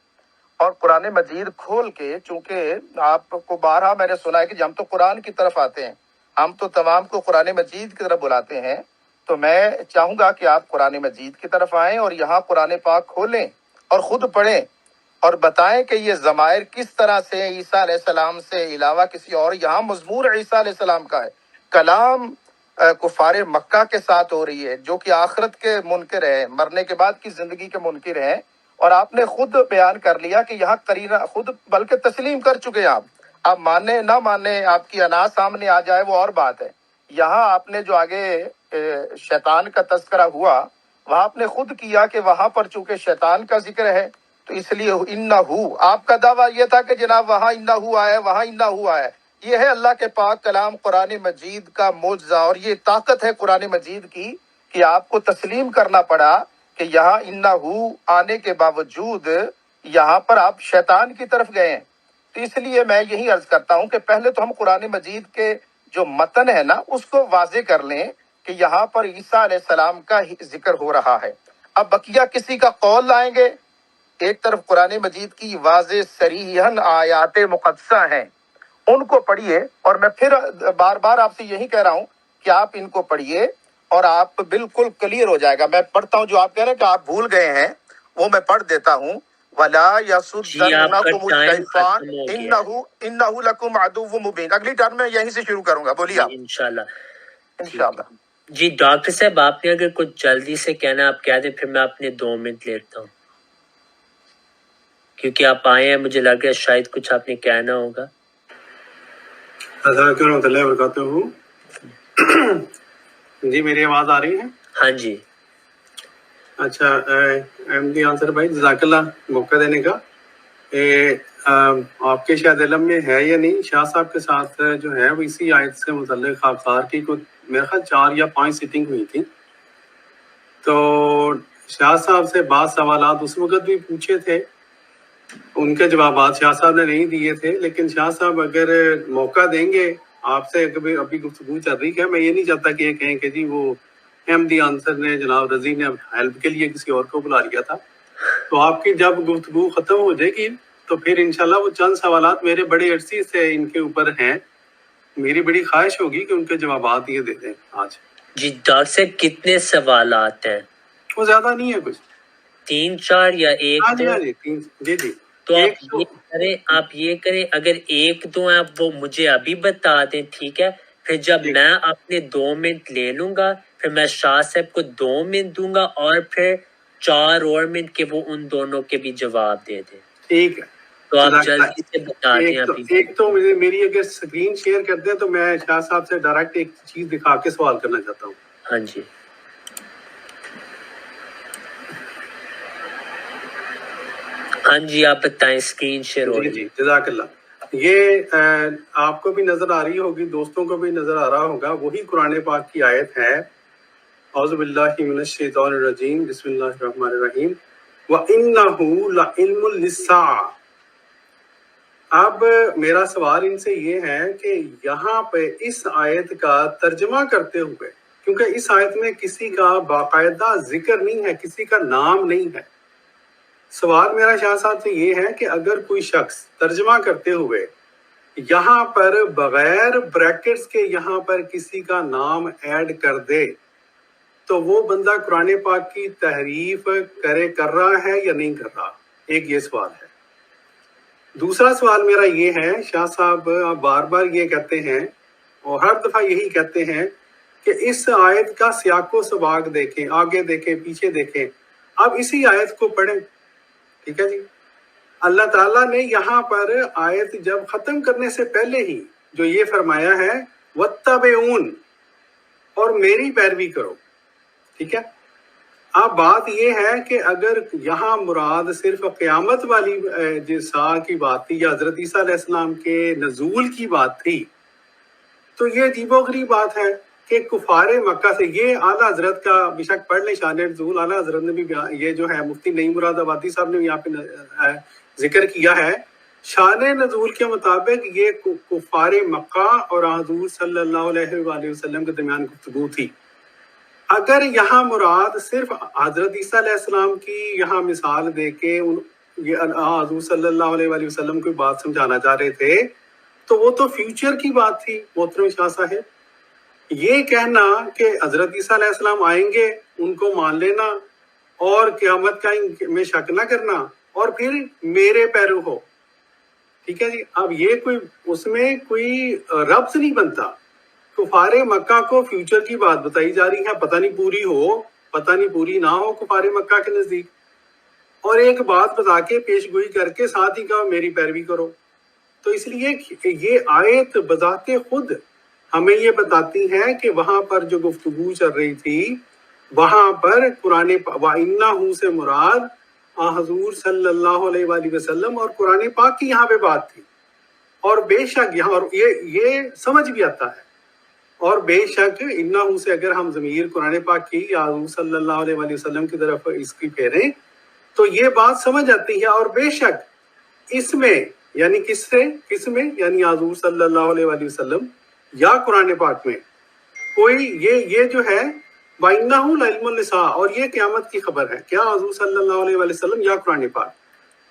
اور قرآن مجید کھول کے، چونکہ آپ کو بارہا میں نے سنا ہے کہ ہم تو قرآن کی طرف آتے ہیں، ہم تو تمام کو قرآن مجید کی طرف بلاتے ہیں، تو میں چاہوں گا کہ آپ قرآن مجید کی طرف آئیں اور یہاں قرآن پاک کھولیں اور خود پڑھیں، اور بتائیں کہ یہ ضمائر کس طرح سے عیسیٰ علیہ السلام سے علاوہ کسی اور، یہاں مضمور عیسیٰ علیہ السلام کا ہے، کلام کفار مکہ کے ساتھ ہو رہی ہے، جو کہ آخرت کے منکر ہیں، مرنے کے بعد کی زندگی کے منکر ہیں، اور آپ نے خود بیان کر لیا کہ یہاں قرینہ، خود بلکہ تسلیم کر چکے ہیں آپ مانے نہ مانے، آپ کی انا سامنے آ جائے وہ اور بات ہے۔ یہاں آپ نے جو آگے شیطان کا تذکرہ ہوا، وہاں آپ نے خود کیا کہ وہاں پر چونکہ شیطان کا ذکر ہے تو اس لیے انہو، آپ کا دعویٰ یہ تھا کہ جناب وہاں انہو آیا ہے، وہاں انہو آیا ہے۔ یہ ہے اللہ کے پاک کلام قرآن مجید کا معجزہ، اور یہ طاقت ہے قرآن مجید کی کہ آپ کو تسلیم کرنا پڑا کہ یہاں انہو آنے کے باوجود یہاں پر آپ شیطان کی طرف گئے ہیں۔ تو اس لیے میں یہی عرض کرتا ہوں کہ پہلے تو ہم قرآن مجید کے جو متن ہے نا اس کو واضح کر لیں کہ یہاں پر عیسیٰ علیہ السلام کا ذکر ہو رہا ہے۔ اب بقیہ کسی کا قول لائیں گے، ایک طرف قرآن مجید کی واضح صریحاً آیات مقدسہ ہیں، ان کو پڑھیے، اور میں پھر بار بار آپ سے یہی کہہ رہا ہوں کہ آپ ان کو پڑھیے اور آپ بالکل کلیئر ہو جائے گا۔ میں پڑھتا ہوں، جو آپ کہہ رہے ہیں کہ آپ بھول گئے ہیں وہ میں پڑھ دیتا ہوں۔ وَلَا يَصُدَّنَّكُمُ الشَّيْطَانُ إِنَّهُ لَكُمْ عَدُوٌّ مُبِينٌ۔ اگلی ٹرم میں یہیں سے شروع کروں گا، بولیے آپ۔ انشاءاللہ۔ جی ڈاکٹر صاحب، آپ نے اگر کچھ جلدی سے کہنا آپ کہہ دیں، پھر میں اپنے 2 منٹ لیتا ہوں، کیونکہ آپ آئے ہیں، مجھے لگ رہا ہے شاید کچھ آپ نے کہنا ہوگا۔ السلام علیکم ورحمۃ اللہ وبرکاتہ۔ جی میری آواز آ رہی ہے؟ ہاں جی۔ اچھا احمدی آنسر بھائی، جزاک اللہ موقع دینے کا۔ آپ کے شاید علم میں ہے یا نہیں، شاہ صاحب کے ساتھ جو ہے وہ اسی آیت سے متعلق آبصار کی کوئی میرے خیال 4 یا 5 سیٹنگ ہوئی تھی، تو شاہ صاحب سے بعض سوالات اس وقت بھی پوچھے تھے، ان کے جوابات شاہ صاحب نے نہیں دیے تھے، لیکن شاہ صاحب اگر موقع دیں گے آپ سے، ابھی گفتگو چل رہی ہے، میں یہ نہیں چاہتا کہ یہ کہیں کہ جی وہ احمدی آنسر نے، جناب رضی نے ہیلپ کے لیے کسی اور کو بلا لیا تھا، تو آپ کی جب گفتگو ختم ہو جائے گی تو پھر انشاءاللہ وہ چند سوالات میرے بڑے عرصے سے ان کے اوپر ہیں، میری بڑی خواہش ہوگی کہ ان کے جوابات یہ دے دیں آج۔ جی ڈاکٹر صاحب، کتنے سوالات ہیں؟ وہ زیادہ نہیں ہے، کچھ 3 4 یا 1 ہاں 2؟ جی جی تو آپ یہ کریں، اگر 1 2 ہیں آپ وہ مجھے ابھی بتا دیں، ٹھیک ہے؟ پھر جب میں اپنے 2 منٹ لے لوں گا، پھر میں شاہ صاحب کو 2 منٹ دوں گا، اور پھر 4 اور منٹ کے وہ ان دونوں کے بھی جواب دے دیں۔ ٹھیک ہے، تو آپ جلدی سے بتا دیں ابھی۔ ایک تو میری اگر سکرین شیئر کر دیں تو میں شاہ صاحب سے ڈائریکٹ ایک چیز دکھا کے سوال کرنا چاہتا ہوں۔ ہاں جی، ہاں جی، آپ بتائیں، اسکرین شیئر ہو رہی ہے۔ جی جزاک اللہ۔ یہ آپ کو بھی نظر آ رہی ہوگی، دوستوں کو بھی نظر آ رہا ہوگا، وہی قرآن پاک کی آیت ہے اعوذ باللہ من الشیطان الرجیم، بسم اللہ الرحمن الرحیم۔ وَإِنَّهُ لَعِلْمٌ لِلسَّاعَةِ۔ اب میرا سوال ان سے یہ ہے کہ یہاں پہ اس آیت کا ترجمہ کرتے ہوئے، کیونکہ اس آیت میں کسی کا باقاعدہ ذکر نہیں ہے، کسی کا نام نہیں ہے، سوال میرا شاہ صاحب سے یہ ہے کہ اگر کوئی شخص ترجمہ کرتے ہوئے یہاں پر بغیر بریکٹس کے یہاں پر کسی کا نام ایڈ کر دے تو وہ بندہ قرآن پاک کی تحریف کر رہا ہے یا نہیں کر رہا؟ ایک یہ سوال ہے۔ دوسرا سوال میرا یہ ہے، شاہ صاحب بار بار یہ کہتے ہیں اور ہر دفعہ یہی کہتے ہیں کہ اس آیت کا سیاق و سباق دیکھیں، آگے دیکھیں، پیچھے دیکھیں۔ اب اسی آیت کو پڑھیں، ٹھیک ہے جی۔ اللہ تعالیٰ نے یہاں پر آیت جب ختم کرنے سے پہلے ہی جو یہ فرمایا ہے وَاتَّبِعُونِ، اور میری پیروی کرو، ٹھیک ہے۔ اب بات یہ ہے کہ اگر یہاں مراد صرف قیامت والی ساعہ کی بات تھی یا حضرت عیسیٰ علیہ السلام کے نزول کی بات تھی تو یہ عجیب و غریب بات ہے کہ کفار مکہ سے، یہ اعلیٰ حضرت کا بے شک پڑھ لیں شان نزول، اعلیٰ حضرت نے بھی یہ جو ہے مفتی نعیم مراد آبادی صاحب نے بھی یہاں پہ ذکر کیا ہے، شان نزول کے مطابق یہ کفار مکہ اور حضور صلی اللہ علیہ وآلہ وسلم کے درمیان گفتگو تھی۔ اگر یہاں مراد صرف حضرت عیسیٰ علیہ السلام کی یہاں مثال دے کے حضور صلی اللہ علیہ وآلہ وسلم کو بات سمجھانا چاہ رہے تھے تو وہ تو فیوچر کی بات تھی محترم شاہ صاحب۔ یہ کہنا کہ حضرت عیسیٰ علیہ السلام آئیں گے، ان کو مان لینا اور قیامت کا میں شک نہ کرنا اور پھر میرے پیرو ہو، ٹھیک ہے جی۔ اب یہ کوئی اس میں کوئی ربط نہیں بنتا۔ کفار مکہ کو فیوچر کی بات بتائی جا رہی ہے، پتہ نہیں پوری ہو، پتہ نہیں پوری نہ ہو کفار مکہ کے نزدیک، اور ایک بات بتا کے پیش گوئی کر کے ساتھ ہی کہا میری پیروی کرو۔ تو اس لیے یہ آیت بذات خود ہمیں یہ بتاتی ہے کہ وہاں پر جو گفتگو چل رہی تھی وہاں پر قرآن وَإِنَّهُ سے مراد حضور صلی اللہ علیہ وآلہ وسلم اور قرآن پاک کی یہاں پہ بات تھی، اور بے شک یہاں اور یہ سمجھ بھی آتا ہے، اور بے شک انہو سے اگر ہم ضمیر قرآن پاک کی یا حضور صلی اللہ علیہ وآلہ وسلم کی طرف اس کی پھیریں تو یہ بات سمجھ آتی ہے، اور بے شک اس میں یعنی کس میں یعنی حضور صلی اللہ علیہ وآلہ وسلم یا قرآن پاک میں کوئی یہ جو ہے وَإِنَّهُ لَعِلْمٌ لِلسَّاعَةِ، اور یہ قیامت کی خبر ہے، کیا حضور صلی اللہ علیہ وآلہ وسلم یا قرآن پاک،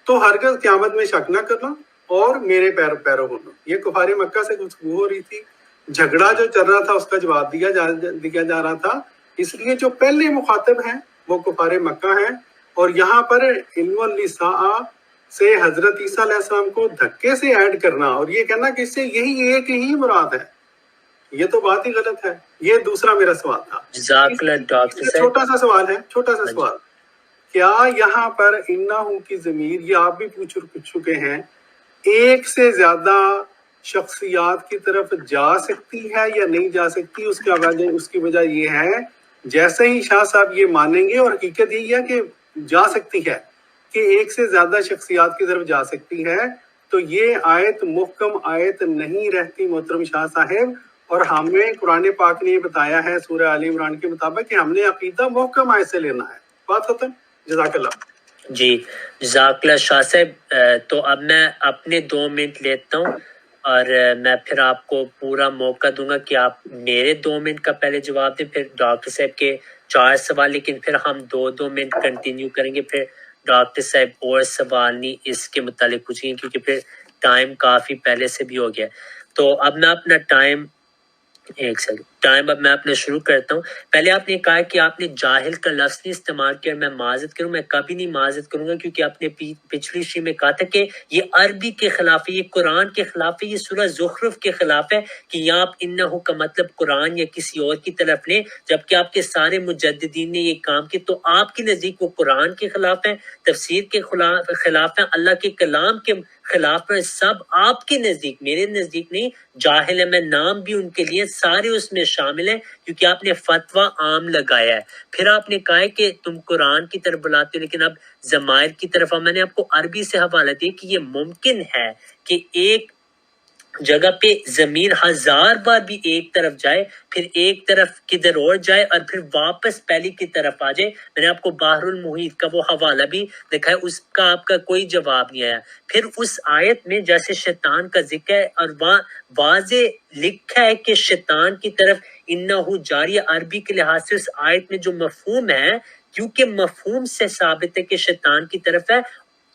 تو ہرگز قیامت میں شک نہ کرنا اور میرے پیرو ہونا۔ یہ کفار مکہ سے گفتگو ہو رہی تھی، جھگڑا جو چل رہا تھا اس کا جواب دیا جا رہا تھا، اس لیے جو پہلے مخاطب ہیں وہ کفار مکہ ہیں، اور یہاں پر علم للساعہ سے حضرت عیسیٰ علیہ السلام کو دھکے سے ایڈ کرنا اور یہ کہنا کہ اس سے یہی ایک ہی مراد ہے، یہ تو بات ہی غلط ہے۔ یہ دوسرا میرا سوال تھا۔ جزاک اللہ ڈاکٹر صاحب۔ چھوٹا سا سوال ہے، چھوٹا سا سوال، کیا یہاں پر انہو کی ضمیر، یہ آپ بھی پوچھ چکے ہیں، ایک سے زیادہ شخصیات کی طرف جا سکتی ہے یا نہیں جا سکتی؟ اس کی وجہ یہ ہے جیسے ہی شاہ صاحب یہ مانیں گے، اور حقیقت یہی ہے کہ جا سکتی ہے، کہ ایک سے زیادہ شخصیات کی طرف جا سکتی ہے، تو یہ آیت محکم آیت نہیں رہتی محترم شاہ صاحب، اور ہمیں قرآن پاک نے یہ بتایا ہے سورہ آل عمران کے مطابق کہ ہم نے عقیدہ محکم آیت سے لینا ہے۔ بات ختم، جزاک اللہ۔ جی جزاک اللہ شاہ صاحب۔ تو اب میں اپنے 2 منٹ لیتا ہوں اور میں پھر آپ کو پورا موقع دوں گا کہ آپ میرے 2 منٹ کا پہلے جواب دیں، پھر ڈاکٹر صاحب کے 4 سوال، لیکن پھر ہم 2 منٹ کنٹینیو کریں گے، پھر ڈاکٹر صاحب اور سوال نہیں اس کے متعلق پوچھیں گے کیونکہ پھر ٹائم کافی پہلے سے بھی ہو گیا۔ تو اب میں اپنا ٹائم اب میں اپنا شروع کرتا ہوں۔ پہلے آپ نے کہا کہ آپ نے جاہل کا لفظ نہیں استعمال کیا، میں معذرت کروں، میں کبھی نہیں معذرت کروں گا، کیونکہ آپ نے پچھلی شی میں کہا تھا کہ یہ عربی کے خلاف ہے، یہ قرآن کے خلاف ہے، یہ سورہ زخرف کے خلاف ہے، کہ یہاں آپ انہو کا مطلب قرآن یا کسی اور کی طرف لیں، جبکہ آپ کے سارے مجددین نے یہ کام کیا، تو آپ کے نزدیک وہ قرآن کے خلاف ہے، تفسیر کے خلاف ہے، اللہ کے کلام کے خلاف ہے، سب آپ کے نزدیک، میرے نزدیک نہیں۔ جاہل ہے، میں نام بھی ان کے لیے سارے اس میں شامل ہیں، کیونکہ آپ نے فتویٰ عام لگایا ہے۔ پھر آپ نے کہا ہے کہ تم قرآن کی طرف بلاتے ہو، لیکن اب ضمائر کی طرف، میں نے آپ کو عربی سے حوالہ دیا کہ یہ ممکن ہے کہ ایک جگہ پہ ضمیر 1000 بار بھی ایک طرف جائے، پھر ایک طرف کدھر اور جائے اور پھر واپس پہلی کی طرف آ جائے. میں نے آپ کو بحر المحیط کا وہ حوالہ بھی دکھایا، اس کا آپ کا کوئی جواب نہیں آیا. پھر اس آیت میں جیسے شیطان کا ذکر ہے اور وہاں واضح لکھا ہے کہ شیطان کی طرف انہو جاری، عربی کے لحاظ سے اس آیت میں جو مفہوم ہے، کیونکہ مفہوم سے ثابت ہے کہ شیطان کی طرف ہے،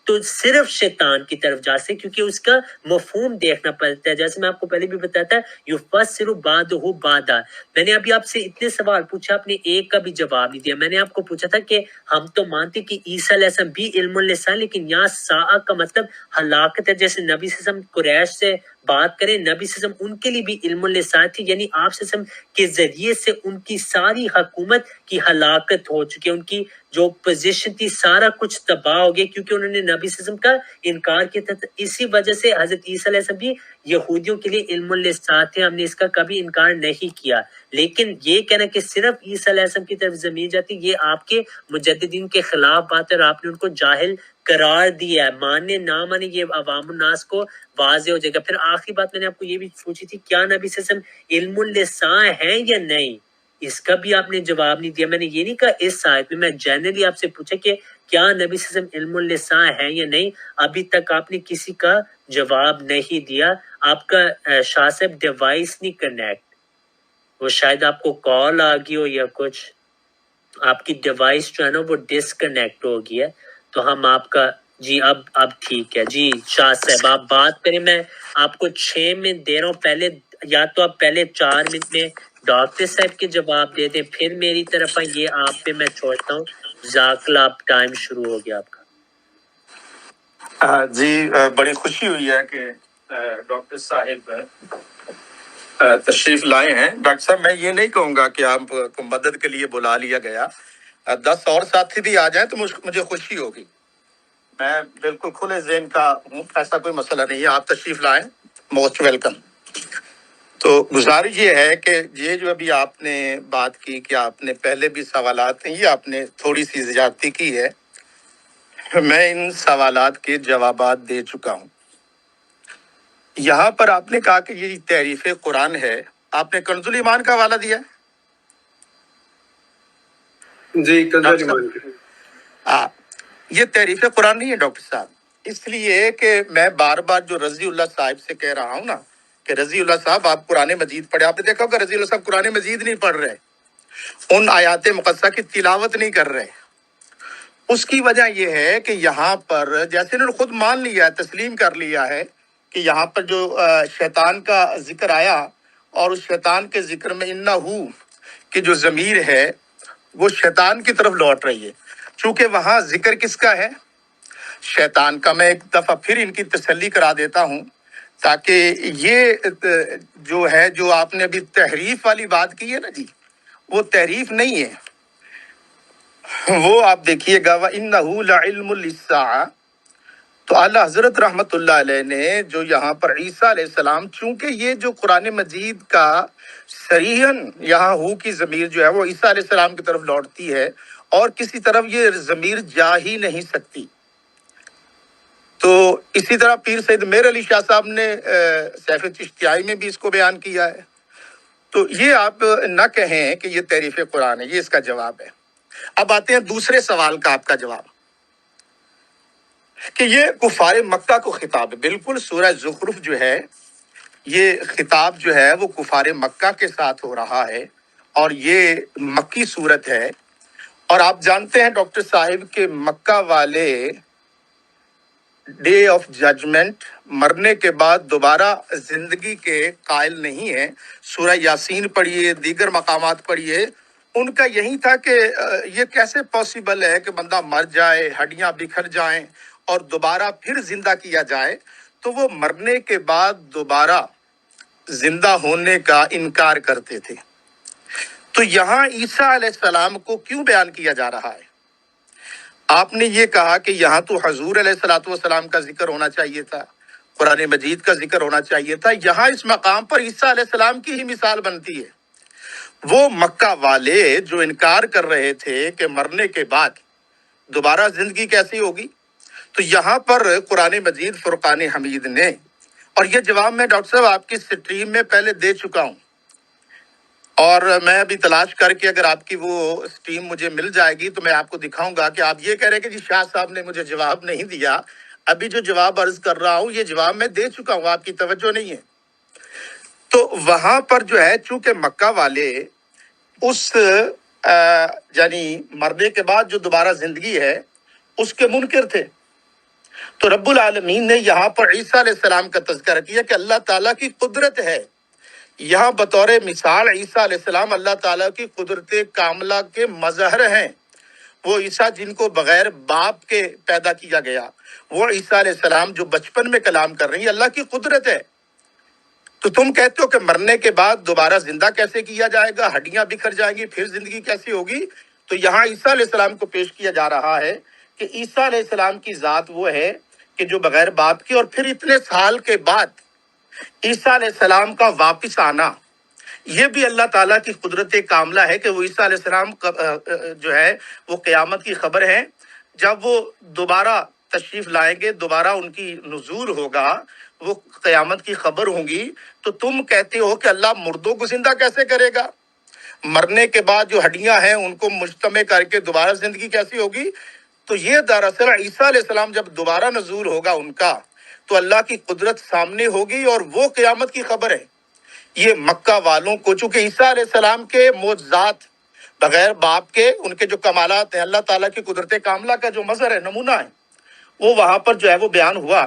تو صرف شیطان کی طرف جا سے، کیونکہ اس کا مفہوم دیکھنا پڑتا ہے. جیسے میں آپ کو پہلے بھی بتایا تھا، یفسر بعضہ بعضا. میں نے ابھی آپ سے اتنے سوال پوچھا، آپ نے ایک کا بھی جواب نہیں دیا. میں نے آپ کو پوچھا تھا کہ ہم تو مانتے کہ عیسیٰ علیہ السلام بھی علم اللسان، لیکن یہاں ساعہ کا مطلب ہلاکت ہے. جیسے نبی صلی اللہ علیہ وسلم قریش سے بات کریں، نبی صلی اللہ علیہ وسلم ان کے لیے بھی علم اللسان تھی، یعنی آپ صلی اللہ علیہ وسلم کے ذریعے سے ان کی ساری حکومت کی ہلاکت ہو چکی ہے، ان کی جو پوزیشن تھی سارا کچھ تباہ ہو گیا، کیونکہ انہوں نے نبی صلی اللہ علیہ وسلم کا انکار کیا تھا. اسی وجہ سے حضرت عیسیٰ علیہ السلام بھی یہودیوں کے لیے علم اللسان تھے، ہم نے اس کا کبھی انکار نہیں کیا. لیکن یہ کہنا کہ صرف عیسیٰ علیہ السلام کی طرف ضمیر جاتی، یہ آپ کے مجددین کے خلاف بات ہے اور آپ نے ان کو جاہل قرار دیا ہے. مانے نہ مانے یہ عوام الناس کو واضح ہو جائے گا. پھر آخری بات میں نے آپ کو یہ بھی پوچھی تھی، کیا نبی صلی اللہ علیہ وسلم علم اللسان ہیں یا نہیں؟ اس کا بھی آپ نے جواب نہیں دیا. میں نے یہ نہیں کہا اس آیت میں جنرلی آپ سے پوچھا کہ کیا نبی صلی اللہ علیہ وسلم علم اللسان ہے یا نہیں، ابھی تک آپ نے کسی کا جواب نہیں دیا. آپ کا شاہ صاحب ڈیوائس نہیں کنیکٹ، وہ شاید آپ کو کال آ گئی ہو یا کچھ، آپ کی ڈیوائس جو ہے نا وہ ڈسکنیکٹ ہو گئی ہے. تو ہم آپ کا جی اب ٹھیک ہے. جی شاہ صاحب آپ بات کریں، میں آپ کو 6 منٹ دے رہا ہوں. پہلے یا تو آپ پہلے 4 منٹ میں ڈاکٹر صاحب کے جواب دے دیں، پھر میری طرف یہ آپ پہ میں چھوڑتا ہوں. جزاک اللہ، آپ ٹائم شروع ہو گیا آپ کا. جی بڑی خوشی ہوئی ہے کہ ڈاکٹر صاحب تشریف لائے ہیں. ڈاکٹر صاحب میں یہ نہیں کہوں گا کہ آپ کو مدد کے لیے بلا لیا گیا، 10 اور ساتھی بھی آ جائیں تو مجھے خوشی ہوگی. میں بالکل کھلے ذہن کا ہوں، ایسا کوئی مسئلہ نہیں ہے. آپ تشریف لائیں، موسٹ ویلکم. تو گزارش یہ ہے کہ یہ جو ابھی آپ نے بات کی کہ آپ نے پہلے بھی سوالات ہیں، یہ آپ نے تھوڑی سی زیادتی کی ہے. میں ان سوالات کے جوابات دے چکا ہوں. یہاں پر آپ نے کہا کہ یہ تحریف قرآن ہے، آپ نے کنز الایمان کا حوالہ دیا. جی کنز الایمان یہ تحریف قرآن نہیں ہے ڈاکٹر صاحب، اس لیے کہ میں بار بار جو رضی اللہ صاحب سے کہہ رہا ہوں نا کہ رضی اللہ صاحب آپ قرآن مجید پڑھے. آپ نے دیکھا ہوگا رضی اللہ صاحب قرآن مجید نہیں پڑھ رہے، ان آیات مقدسہ کی تلاوت نہیں کر رہے. اس کی وجہ یہ ہے کہ یہاں پر جیسے انہوں نے خود مان لیا ہے، تسلیم کر لیا ہے کہ یہاں پر جو شیطان کا ذکر آیا اور اس شیطان کے ذکر میں انہو کہ جو ضمیر ہے وہ شیطان کی طرف لوٹ رہی ہے. چونکہ وہاں ذکر کس کا ہے؟ شیطان کا. میں ایک دفعہ پھر ان کی تسلی کرا دیتا ہوں تاکہ یہ جو ہے جو آپ نے ابھی تحریف والی بات کی ہے نا جی، وہ تحریف نہیں ہے. وہ آپ دیکھیے گا وَإِنَّهُ لَعِلْمٌ لِلسَّاعَةِ. تو اعلیٰ حضرت رحمت اللہ علیہ نے جو یہاں پر عیسیٰ علیہ السلام، چونکہ یہ جو قرآن مجید کا صریحاً یہاں ہو کی ضمیر جو ہے وہ عیسیٰ علیہ السلام کی طرف لوٹتی ہے اور کسی طرف یہ ضمیر جا ہی نہیں سکتی. تو اسی طرح پیر سید میر علی شاہ صاحب نے سیف چشتیائی میں بھی اس کو بیان کیا ہے. تو یہ آپ نہ کہیں کہ یہ تحریف قرآن ہے، یہ اس کا جواب ہے. اب آتے ہیں دوسرے سوال کا آپ کا جواب کہ یہ کفار مکہ کو خطاب ہے. بالکل سورہ زخرف جو ہے یہ خطاب جو ہے وہ کفار مکہ کے ساتھ ہو رہا ہے اور یہ مکی صورت ہے. اور آپ جانتے ہیں ڈاکٹر صاحب کہ مکہ والے ڈے آف ججمنٹ، مرنے کے بعد دوبارہ زندگی کے قائل نہیں ہیں. سورہ یاسین پڑھیے، دیگر مقامات پڑھیے، ان کا یہی تھا کہ یہ کیسے پاسبل ہے کہ بندہ مر جائے، ہڈیاں بکھر جائیں اور دوبارہ پھر زندہ کیا جائے. تو وہ مرنے کے بعد دوبارہ زندہ ہونے کا انکار کرتے تھے. تو یہاں عیسیٰ علیہ السلام کو کیوں بیان کیا جا رہا ہے؟ آپ نے یہ کہا کہ یہاں تو حضور علیہ الصلوۃ والسلام کا ذکر ہونا چاہیے تھا، قرآن مجید کا ذکر ہونا چاہیے تھا. یہاں اس مقام پر عیسیٰ علیہ السلام کی ہی مثال بنتی ہے. وہ مکہ والے جو انکار کر رہے تھے کہ مرنے کے بعد دوبارہ زندگی کیسی ہوگی، تو یہاں پر قرآن مجید فرقان حمید نے اور یہ جواب میں ڈاکٹر صاحب آپ کی سٹریم میں پہلے دے چکا ہوں، اور میں ابھی تلاش کر کے اگر آپ کی وہ سٹریم مجھے مل جائے گی تو میں آپ کو دکھاؤں گا کہ آپ یہ کہہ رہے کہ جی شاہ صاحب نے مجھے جواب نہیں دیا. ابھی جو جواب عرض کر رہا ہوں یہ جواب میں دے چکا ہوں، آپ کی توجہ نہیں ہے. تو وہاں پر جو ہے چونکہ مکہ والے اس یعنی مرنے کے بعد جو دوبارہ زندگی ہے اس کے منکر تھے، تو رب العالمین نے یہاں پر عیسیٰ علیہ السلام کا تذکرہ کیا کہ اللہ تعالیٰ کی قدرت ہے. یہاں بطور مثال عیسیٰ علیہ السلام اللہ تعالیٰ کی قدرت کاملہ کے مظہر ہیں. وہ عیسیٰ جن کو بغیر باپ کے پیدا کیا گیا، وہ عیسیٰ علیہ السلام جو بچپن میں کلام کر رہی ہیں، اللہ کی قدرت ہے. تو تم کہتے ہو کہ مرنے کے بعد دوبارہ زندہ کیسے کیا جائے گا، ہڈیاں بکھر جائیں گی، پھر زندگی کیسی ہوگی؟ تو یہاں عیسیٰ علیہ السلام کو پیش کیا جا رہا ہے کہ عیسیٰ علیہ السلام کی ذات وہ ہے کہ جو بغیر باپ کی، اور پھر اتنے سال کے بعد عیسیٰ علیہ السلام کا واپس آنا، یہ بھی اللہ تعالیٰ کی قدرت کاملہ ہے کہ وہ عیسیٰ علیہ السلام جو ہے وہ قیامت کی خبر ہے. جب وہ دوبارہ تشریف لائیں گے، دوبارہ ان کی نزول ہوگا، وہ قیامت کی خبر ہوں گی. تو تم کہتے ہو کہ اللہ مردوں کو زندہ کیسے کرے گا؟ مرنے کے بعد جو ہڈیاں ہیں ان کو مجتمع کر کے دوبارہ زندگی کیسی ہوگی؟ تو یہ دراصل عیسیٰ علیہ السلام جب دوبارہ نزول ہوگا ان کا، تو اللہ کی قدرت سامنے ہوگی اور وہ قیامت کی خبر ہے. یہ مکہ والوں کو، چونکہ عیسیٰ علیہ السلام کے معجزات بغیر باپ کے، ان کے جو کمالات ہیں، اللہ تعالیٰ کی قدرت کاملہ کا جو مظہر ہے، نمونہ ہے، وہ وہاں پر جو ہے وہ بیان ہوا.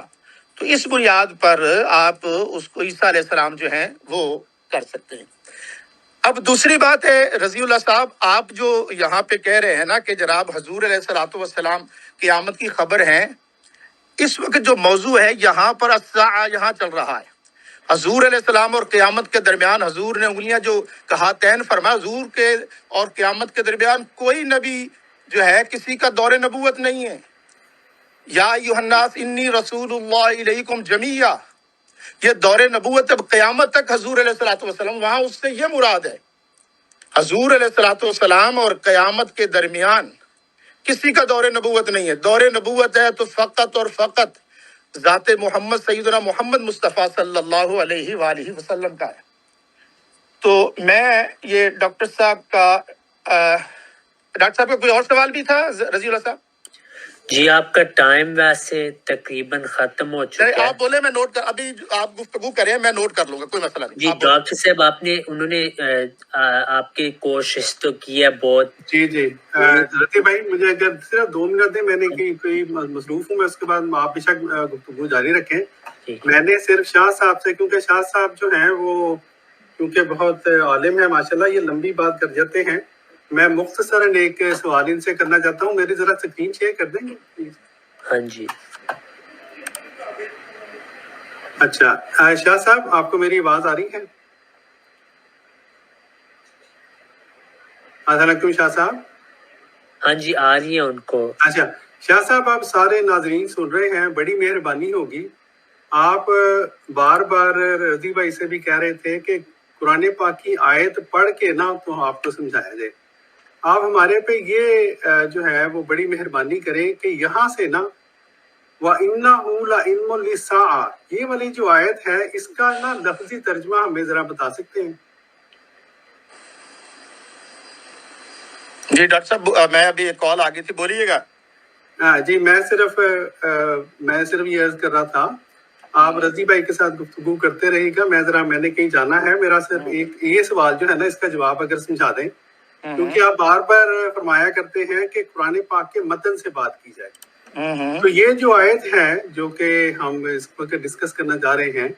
تو اس بنیاد پر آپ اس کو عیسیٰ علیہ السلام جو ہیں وہ کر سکتے ہیں. اب دوسری بات ہے رضی اللہ صاحب، آپ جو یہاں پہ کہہ رہے ہیں نا کہ جناب حضور علیہ الصلوۃ والسلام قیامت کی خبر ہیں، اس وقت جو موضوع ہے یہاں پر الساعہ یہاں چل رہا ہے. حضور علیہ السلام اور قیامت کے درمیان حضور نے انگلیاں جو کہاتین فرمایا، حضور کے اور قیامت کے درمیان کوئی نبی جو ہے کسی کا دور نبوت نہیں ہے. یا ایھا الناس انی رسول اللہ الیکم جمیعا، یہ دور نبوت اب قیامت تک حضور علیہ الصلوۃ والسلام، وہاں اس سے یہ مراد ہے حضور علیہ الصلوۃ والسلام اور قیامت کے درمیان کسی کا دور نبوت نہیں ہے. دور نبوت ہے تو فقط اور فقط ذات محمد سیدنا محمد مصطفیٰ صلی اللہ علیہ وآلہ وسلم کا ہے. تو میں یہ ڈاکٹر صاحب کا کوئی اور سوال بھی تھا رضی اللہ صاحب؟ جی آپ کا ٹائم ویسے تقریباً ختم ہو چکا ہے. آپ بولے میں نوٹ کر، ابھی آپ گفتگو کریں میں نوٹ کر لوں گا، کوئی مسئلہ نہیں. جی ڈاکٹر صاحب انہوں نے آپ کی کوشش تو کی ہے بہت. جی رتی بھائی مجھے اگر صرف 2 منٹ دیں، میں نے کوئی مصروف ہوں، میں اس کے بعد آپ بے شک گفتگو جاری رکھیں. میں نے صرف شاہ صاحب سے، کیونکہ شاہ صاحب جو ہیں وہ کیونکہ بہت عالم ہے ماشاءاللہ، یہ لمبی بات کر جاتے ہیں. میں مختصراً ایک سوال ان سے کرنا چاہتا ہوں، میری ذرا سکرین شیئر کر دیں گے پلیز؟ ہاں جی. اچھا شاہ صاحب آپ کو میری آواز آ رہی ہے؟ السلام علیکم شاہ صاحب. ہاں جی آ رہی ہے ان کو. اچھا شاہ صاحب آپ سارے ناظرین سن رہے ہیں، بڑی مہربانی ہوگی آپ بار بار رضی بھائی سے بھی کہہ رہے تھے کہ قرآن پاک کی آیت پڑھ کے نا تو آپ کو سمجھایا جائے. آپ ہمارے پہ یہ جو ہے وہ بڑی مہربانی کریں کہ یہاں سے نا وَإِنَّهُ لَعِلْمٌ لِلسَّاعَةِ، یہ والی جو آیت ہے اس کا نا لفظی ترجمہ ہمیں ذرا بتا سکتے ہیں؟ جی ڈاکٹر صاحب میں ابھی ایک کال آ گئی تھی، بولیے گا. جی میں صرف یہ عرض کر رہا تھا، آپ رضی بھائی کے ساتھ گفتگو کرتے رہے گا، میں نے کہیں جانا ہے، میرا صرف ایک یہ سوال جو ہے نا اس کا جواب اگر سمجھا دیں، کیونکہ آپ بار بار فرمایا کرتے ہیں کہ قرآن پاک کے متن سے بات کی جائے. تو یہ جو آیت ہے جو کہ ہم اس وقت ڈسکس کرنا چاہ رہے ہیں،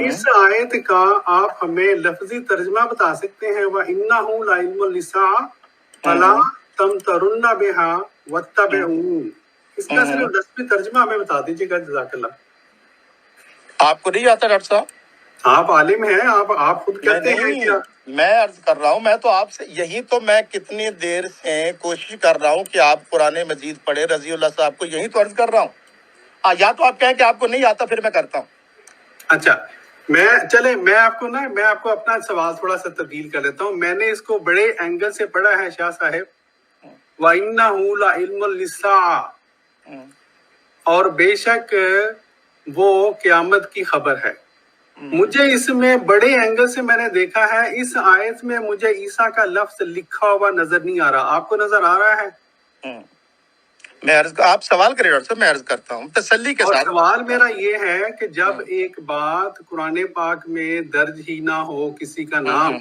اس آیت کا آپ ہمیں لفظی ترجمہ بتا سکتے ہیں؟ وَإِنَّهُ لَعِلْمٌ لِلسَّاعَةِ فَلَا تَمْتَرُنَّ بِهَا وَاتَّبِعُونِ، اس کا صرف لفظی ترجمہ ہمیں بتا دیجیے گا، جزاک اللہ. آپ کو نہیں آتا ڈاکٹر صاحب؟ آپ عالم ہیں، آپ خود کہتے ہیں کیا؟ میں عرض کر رہا ہوں، میں تو آپ سے یہی تو میں کتنی دیر سے کوشش کر رہا ہوں کہ آپ قرآن مجید پڑھے رضی اللہ صاحب کو، یہی تو عرض کر رہا ہوں. یا تو آپ کہیں کہ آپ کو نہیں آتا پھر میں کرتا ہوں. اچھا میں آپ کو اپنا سوال تھوڑا سا تبدیل کر لیتا ہوں. میں نے اس کو بڑے اینگل سے پڑھا ہے شاہ صاحب، وَإِنَّهُ لَعِلْمٌ لِلسَّاعَةِ، اور بے شک وہ قیامت کی خبر ہے۔ مجھے اس میں بڑے اینگل سے میں نے دیکھا ہے، اس آیت میں مجھے عیسیٰ کا لفظ لکھا ہوا نظر نہیں آ رہا، آپ کو نظر آ رہا ہے؟ میں آپ سوال کریں ڈاکٹر صاحب، میں عرض کرتا ہوں تسلی کے اور ساتھ۔ سوال میرا یہ ہے کہ جب ایک بات قرآن پاک میں درج ہی نہ ہو کسی کا نام،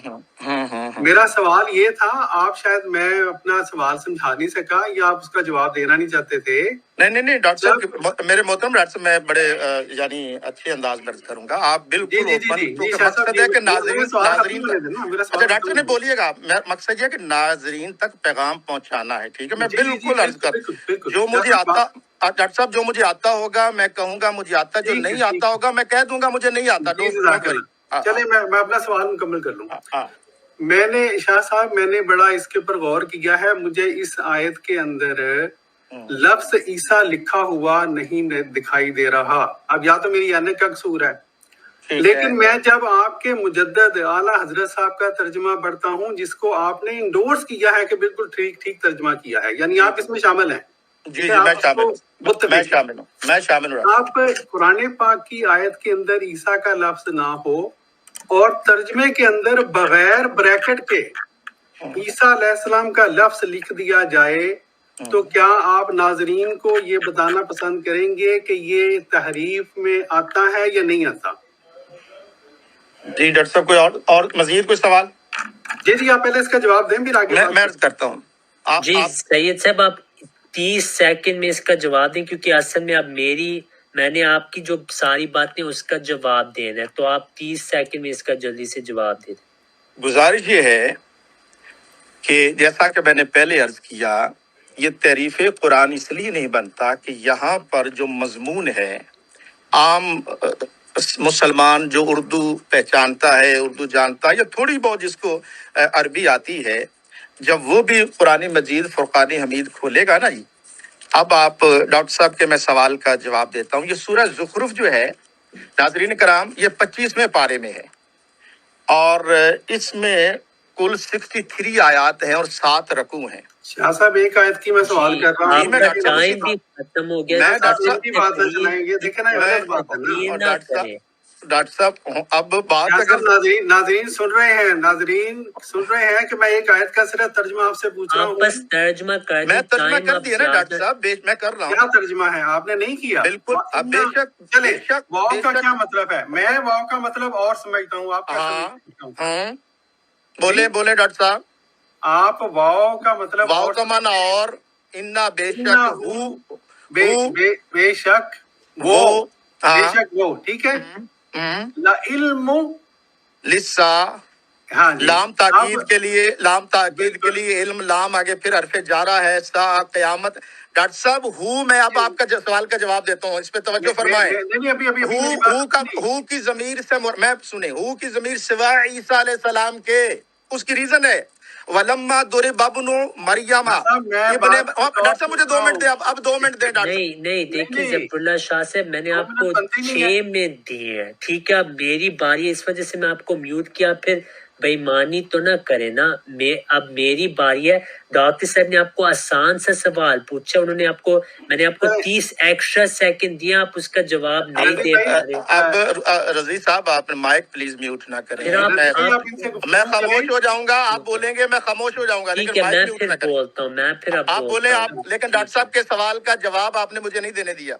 میرا سوال یہ تھا، آپ شاید میں اپنا سوال سمجھا نہیں سکا یا آپ اس کا جواب دینا نہیں چاہتے تھے۔ نہیں ڈاکٹر صاحب، میرے محترم ڈاکٹر صاحب، میں بڑے یعنی اچھے انداز میں عرض کروں گا، آپ بالکل اوپن، کیونکہ مقصد ہے کہ ناظرین اچھا ڈاکٹر صاحب نے بولیے گا، مقصد یہ ہے کہ ناظرین تک پیغام پہنچانا ہے، ٹھیک ہے؟ میں بالکل عرض کروں، جو مجھے آتا ڈاکٹر صاحب، جو مجھے آتا ہوگا میں کہوں گا مجھے آتا، جو نہیں آتا ہوگا میں کہہ دوں گا مجھے نہیں آتا۔ چلے میں اپنا سوال مکمل کر لوں۔ میں نے شاہ صاحب، میں نے بڑا اس کے اوپر غور کیا ہے، مجھے اس آیت کے اندر لفظ عیسیٰ لکھا ہوا نہیں دکھائی دے رہا۔ اب یا تو میری یعنی کا قصور ہے، لیکن میں جب آپ کے مجدد اعلیٰ حضرت صاحب کا ترجمہ پڑھتا ہوں، جس کو آپ نے انڈورس کیا ہے کہ بالکل ٹھیک ترجمہ کیا ہے، یعنی آپ اس میں شامل ہیں۔ جی میں شامل ہوں۔ آپ قرآن پاک کی آیت کے اندر عیسیٰ کا لفظ نہ ہو اور ترجمے کے اندر بغیر بریکٹ کے عیسیٰ علیہ السلام کا لفظ لکھ دیا جائے، تو کیا آپ ناظرین کو یہ بتانا پسند کریں گے کہ یہ تحریف میں آتا ہے یا نہیں آتا؟ جی ڈاکٹر صاحب، کوئی اور مزید کوئی سوال؟ جی آپ پہلے اس کا جواب دیں، پھر آگے میں عرض کرتا ہوں۔ جی سید صاحب، آپ 30 سیکنڈ میں اس کا جواب دیں، کیونکہ اصل میں اب میں نے آپ کی جو ساری باتیں اس کا جواب دینا ہے، تو آپ 30 سیکنڈ میں اس کا جلدی سے جواب دے دیں۔ گزارش یہ ہے کہ جیسا کہ میں نے پہلے عرض کیا، یہ تعریف قرآن اس لیے نہیں بنتا کہ یہاں پر جو مضمون ہے، عام مسلمان جو اردو پہچانتا ہے، اردو جانتا ہے، یا تھوڑی بہت جس کو عربی آتی ہے، جب وہ بھی قرآن مجید فرقان حمید کھولے گا نا جی، اب آپ ڈاکٹر صاحب کے میں سوال کا جواب دیتا ہوں۔ یہ سورہ زخرف جو ہے ناظرین کرام، یہ 25ویں پارے میں ہے، اور اس میں کل 63 آیات ہیں اور 7 رکوع ہیں۔ شاہ صاحب ایک آیت کی میں سوال کر رہا ہوں، ٹائم بھی ختم ہو گیا۔ ڈاکٹر صاحب اب بات اگر ناظرین سن رہے ہیں کہ میں ایک آیت کا صرف ترجمہ آپ سے پوچھ رہا ہوں، بس ترجمہ کر میں ترجمہ کر دیا نا ڈاکٹر صاحب، میں کر رہا ہوں۔ کیا ترجمہ ہے؟ آپ نے نہیں کیا؟ بالکل، بے شک۔ چلے، واو کا کیا مطلب ہے؟ میں واو کا مطلب اور سمجھتا ہوں، آپ ہاں بولے ڈاکٹر صاحب، آپ واو کا مطلب، واو کا معنی اور انا بے شک وہ ٹھیک ہے، علم لسا، لام تاکید کے لیے علم، لام آگے پھر حرف جارہ ہے، سا قیامت۔ ڈاکٹر صاحب میں اب آپ کا سوال کا جواب دیتا ہوں، اس پہ توجہ فرمائیں۔ ہو کی ضمیر سے میں سنیں، ہو کی ضمیر سوائے عیسیٰ علیہ السلام کے، اس کی ریزن ہے وَلَمَّا ضُرِبَ ابْنُ مَرْیَمَ۔ ڈاکٹر صاحب مجھے 2 منٹ دیں، اب 2 منٹ دیں ڈاکٹر۔ نہیں دیکھیے ظفر اللہ شاہ صاحب، میں نے آپ کو 6 منٹ دیے ہیں، ٹھیک ہے؟ اب میری باری ہے، اس وجہ سے میں آپ کو میوٹ کیا، پھر بےمانی تو نہ کرے نا۔ اب میری باری ہے، ڈاکٹر صاحب نے آپ کو آسان سا سوال پوچھا، میں نے آپ کو 30 ایکسٹرا سیکنڈ دیا، آپ اس کا جواب نہیں دے پا رہے۔ اب رضی صاحب آپ نے مائک پلیز میوٹ نہ کریں، میں خاموش ہو جاؤں گا، آپ بولیں گے میں خاموش ہو جاؤں گا، لیکن میں پھر بولتا ہوں، آپ بولیں لیکن ڈاکٹر صاحب کے سوال کا جواب آپ نے مجھے نہیں دینے دیا۔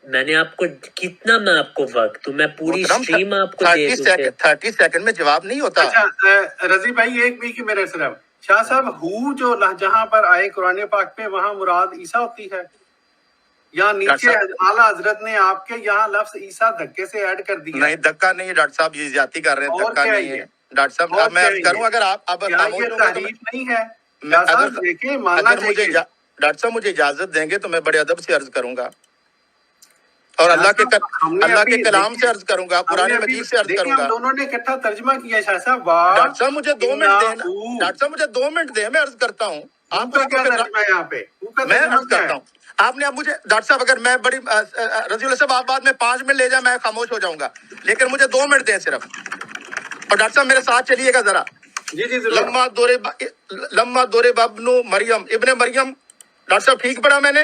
میں نے آپ کو کتنا، میں آپ کو وقت دوں، میں پوری اسٹریم آپ کو دے دوں۔ 30 سیکنڈ میں جواب نہیں ہوتا۔ اچھا رضی بھائی، ایک بھی کی میرے صرف شاہ صاحب، ہو جو جہاں پر آئے قرآن پاک میں، وہاں مراد عیسیٰ ہوتی ہے، یا نیچے اعلیٰ حضرت نے آپ کے یہاں لفظ عیسیٰ دھکے سے ایڈ کر دیا؟ نہیں، دھکا نہیں ہے ڈاکٹر صاحب، یہ زیادتی کر رہے ہیں، دھکا نہیں ہے ڈاکٹر صاحب۔ اب میں کروں، اگر آپ اب تحریف نہیں ہے دیکھیں، ماننا چاہیے۔ ڈاکٹر صاحب مجھے اجازت دیں گے تو میں بڑے ادب سے عرض کروں گا، اور اللہ کے کلام سے عرض کروں گا، قرآن مجید سے عرض کروں گا۔ دونوں نے اکٹھا ترجمہ کیا شاہ صاحب۔ ڈاکٹر صاحب مجھے 2 منٹ دیں، ڈاکٹر صاحب مجھے 2 منٹ دیں، میں عرض کرتا ہوں۔ آپ کا کیا ترجمہ ہے یہاں پہ؟ میں عرض کرتا ہوں، آپ نے اب مجھے ڈاکٹر صاحب، اگر میں بڑی رضی اللہ صاحب، آپ بعد میں 5 منٹ لے جائیں میں خاموش ہو جاؤں گا، لیکن مجھے 2 منٹ دیں صرف۔ اور ڈاکٹر صاحب میرے ساتھ چلیے گا ذرا۔ لما ضرب ابن مریم، ابن مریم، ڈاکٹر صاحب ٹھیک پڑھا میں نے؟